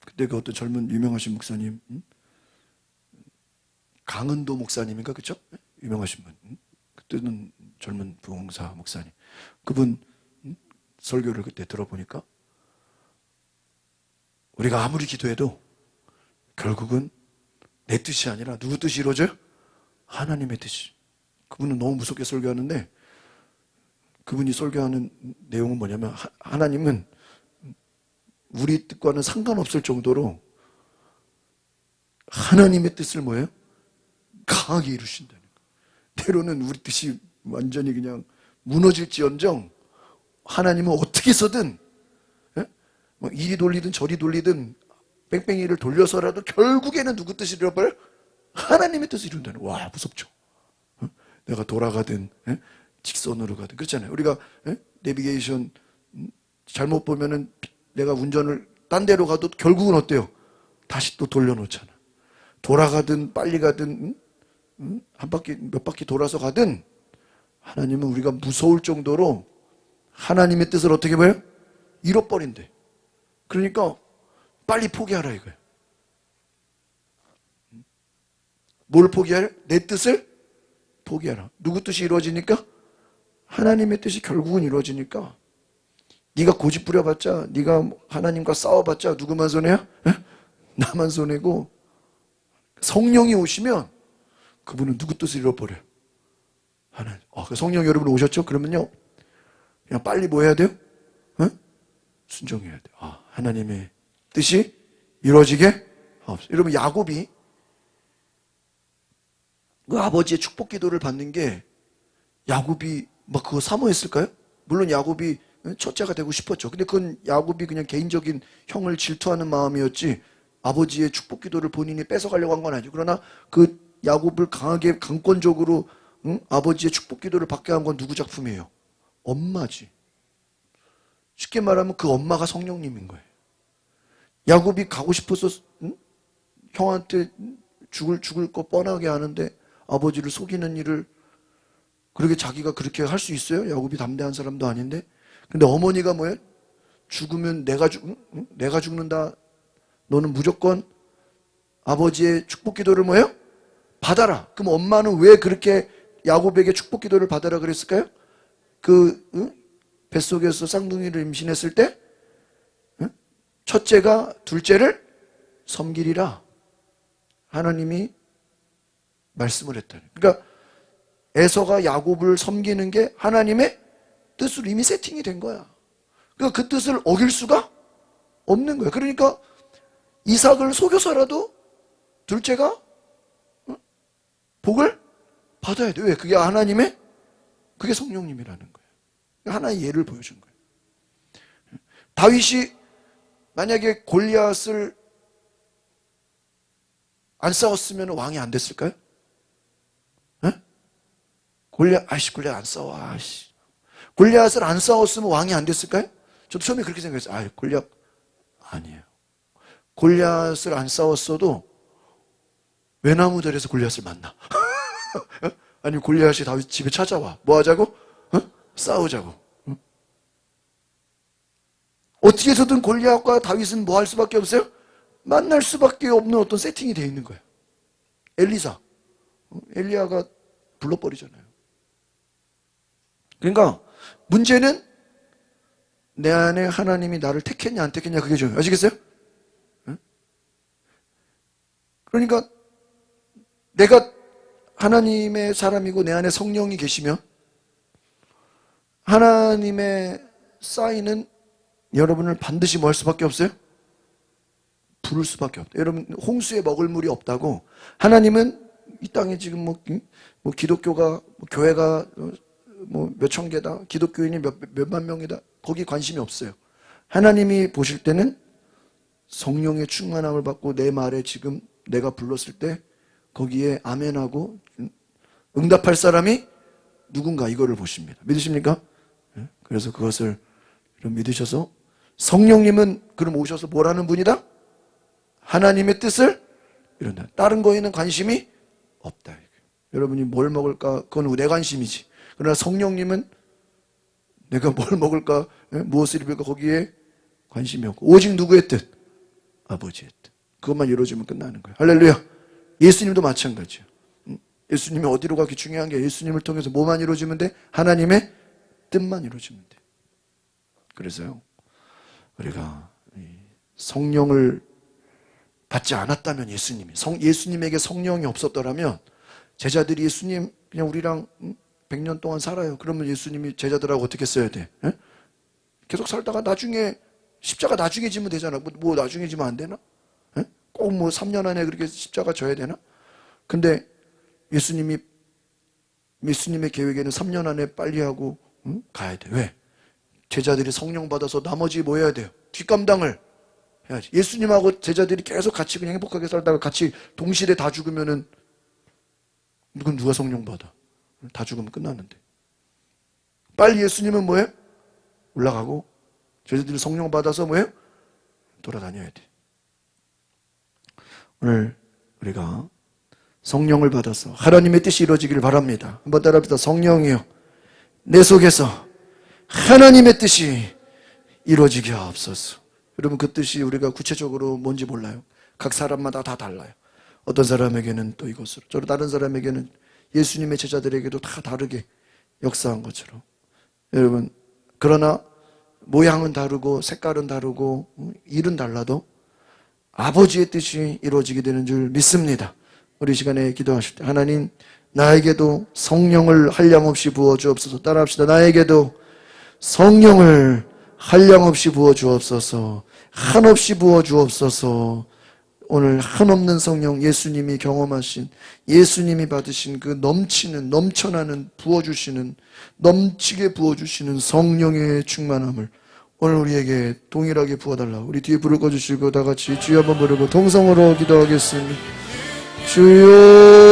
그때 그 어떤 젊은 유명하신 목사님 강은도 목사님인가 그쵸? 유명하신 분. 그때는 젊은 부흥사 목사님. 그분 설교를 그때 들어보니까 우리가 아무리 기도해도 결국은 내 뜻이 아니라 누구 뜻이 이루어져요? 하나님의 뜻이. 그분은 너무 무섭게 설교하는데 그분이 설교하는 내용은 뭐냐면 하나님은 우리 뜻과는 상관없을 정도로 하나님의 뜻을 뭐예요? 강하게 이루신다는 거예요. 때로는 우리 뜻이 완전히 그냥 무너질지언정 하나님은 어떻게 해서든 이리 돌리든 저리 돌리든 뺑뺑이를 돌려서라도 결국에는 누구 뜻을 이뤄버려요? 하나님의 뜻을 이룬다는 거예요. 와 무섭죠. 내가 돌아가든 직선으로 가든 그렇잖아요. 우리가 내비게이션 잘못 보면은 내가 운전을 딴 데로 가도 결국은 어때요? 다시 또 돌려놓잖아. 돌아가든 빨리 가든 한 바퀴 몇 바퀴 돌아서 가든 하나님은 우리가 무서울 정도로 하나님의 뜻을 어떻게 봐요? 잃어버린대. 그러니까 빨리 포기하라 이거예요. 뭘 포기하라? 내 뜻을 포기하라. 누구 뜻이 이루어지니까? 하나님의 뜻이 결국은 이루어지니까 네가 고집 부려봤자, 네가 하나님과 싸워봤자 누구만 손해야? 나만 손해고, 성령이 오시면 그분은 누구 뜻을 잃어버려요? 하나님. 성령 여러분 오셨죠? 그러면요, 그냥 빨리 뭐 해야 돼요? 순종해야 돼요. 하나님의 뜻이 이루어지게 없어요. 여러분, 야곱이 그 아버지의 축복 기도를 받는 게 야곱이 막 그거 사모했을까요? 물론 야곱이 첫째가 되고 싶었죠. 근데 그건 야곱이 그냥 개인적인 형을 질투하는 마음이었지 아버지의 축복 기도를 본인이 뺏어가려고 한 건 아니죠. 그러나 그 야곱을 강하게 강권적으로 아버지의 축복 기도를 받게 한 건 누구 작품이에요? 엄마지. 쉽게 말하면 그 엄마가 성령님인 거예요. 야곱이 가고 싶어서 형한테 죽을 거 뻔하게 하는데 아버지를 속이는 일을 그렇게 자기가 그렇게 할 수 있어요? 야곱이 담대한 사람도 아닌데. 근데 어머니가 뭐예요? 죽으면 내가 죽는다. 너는 무조건 아버지의 축복 기도를 뭐예요? 받아라. 그럼 엄마는 왜 그렇게 야곱에게 축복 기도를 받아라 그랬을까요? 뱃속에서 쌍둥이를 임신했을 때 첫째가 둘째를 섬기리라. 하나님이 말씀을 했다. 그러니까 에서가 야곱을 섬기는 게 하나님의 뜻으로 이미 세팅이 된 거야. 그러니까 그 뜻을 어길 수가 없는 거야. 그러니까 이삭을 속여서라도 둘째가 복을 받아야 돼. 왜? 그게 하나님의, 그게 성령님이라는 거예요. 하나의 예를 보여준 거예요. 다윗이 만약에 골리앗을 안 싸웠으면 왕이 안 됐을까요? 골리앗 안 싸워. 골리앗을 안 싸웠으면 왕이 안 됐을까요? 저도 처음에 그렇게 생각했어요. 골리앗 아니에요. 골리앗을 안 싸웠어도 외나무들에서 골리앗을 만나. 아니 골리앗이 다윗 집에 찾아와. 뭐 하자고? 싸우자고. 어떻게 해서든 골리앗과 다윗은 뭐 할 수밖에 없어요? 만날 수밖에 없는 어떤 세팅이 되어 있는 거예요. 엘리야가 불러버리잖아요. 그러니까 문제는 내 안에 하나님이 나를 택했냐 안 택했냐 그게 중요해요. 아시겠어요? 그러니까 내가 하나님의 사람이고 내 안에 성령이 계시면 하나님의 사인은 여러분을 반드시 뭐 할 수밖에 없어요? 부를 수밖에 없다. 여러분 홍수에 먹을 물이 없다고 하나님은 이 땅에 지금 뭐 기독교가 교회가 몇천 개다. 기독교인이 몇만 명이다. 거기 관심이 없어요. 하나님이 보실 때는 성령의 충만함을 받고 내 말에 지금 내가 불렀을 때 거기에 아멘하고 응답할 사람이 누군가 이거를 보십니다. 믿으십니까? 그래서 그것을 믿으셔서 성령님은 그럼 오셔서 뭐라는 분이다? 하나님의 뜻을 이룬다. 다른 거에는 관심이 없다. 여러분이 뭘 먹을까? 그건 내 관심이지. 그러나 성령님은 내가 뭘 먹을까? 무엇을 입을까? 거기에 관심이 없고 오직 누구의 뜻? 아버지의 뜻. 그것만 이루어지면 끝나는 거예요. 할렐루야. 예수님도 마찬가지예요. 예수님이 어디로 가기 중요한 게 예수님을 통해서 뭐만 이루어지면 돼? 하나님의 뜻만 이루어지면 돼. 그래서요. 우리가 성령을 받지 않았다면 예수님에게 성령이 없었더라면 제자들이 예수님 그냥 우리랑 100년 동안 살아요. 그러면 예수님이 제자들하고 어떻게 써야 돼? 계속 살다가 나중에 십자가 나중에 지면 되잖아. 뭐 나중에 지면 안 되나? 꼭 3년 안에 그렇게 십자가 져야 되나? 근데 예수님의 계획에는 3년 안에 빨리 하고 가야 돼. 왜? 제자들이 성령 받아서 나머지 뭐 해야 돼요? 뒷감당을 해야지. 예수님하고 제자들이 계속 같이 그냥 행복하게 살다가 같이 동시에 다 죽으면은 그건 누가 성령 받아? 다 죽으면 끝나는데. 빨리 예수님은 뭐예요? 올라가고 제자들이 성령 받아서 뭐예요? 돌아다녀야 돼. 오늘 우리가 성령을 받아서 하나님의 뜻이 이루어지기를 바랍니다. 한번 따라합시다. 성령이요 내 속에서 하나님의 뜻이 이루어지게 하옵소서. 여러분 그 뜻이 우리가 구체적으로 뭔지 몰라요. 각 사람마다 다 달라요. 어떤 사람에게는 또 이것으로, 저로 다른 사람에게는 예수님의 제자들에게도 다 다르게 역사한 것처럼. 여러분 그러나 모양은 다르고 색깔은 다르고 일은 달라도 아버지의 뜻이 이루어지게 되는 줄 믿습니다. 우리 시간에 기도하실 때 하나님, 나에게도 성령을 한량없이 부어 주옵소서. 따라합시다. 나에게도 성령을 한량없이 부어 주옵소서. 한없이 부어 주옵소서. 오늘 한없는 성령, 예수님이 경험하신, 예수님이 받으신 그 넘치는, 넘쳐나는, 부어주시는, 넘치게 부어주시는 성령의 충만함을 오늘 우리에게 동일하게 부어달라고. 우리 뒤에 불을 꺼주시고 다 같이 주여 한번 부르고 동성으로 기도하겠습니다. 주여.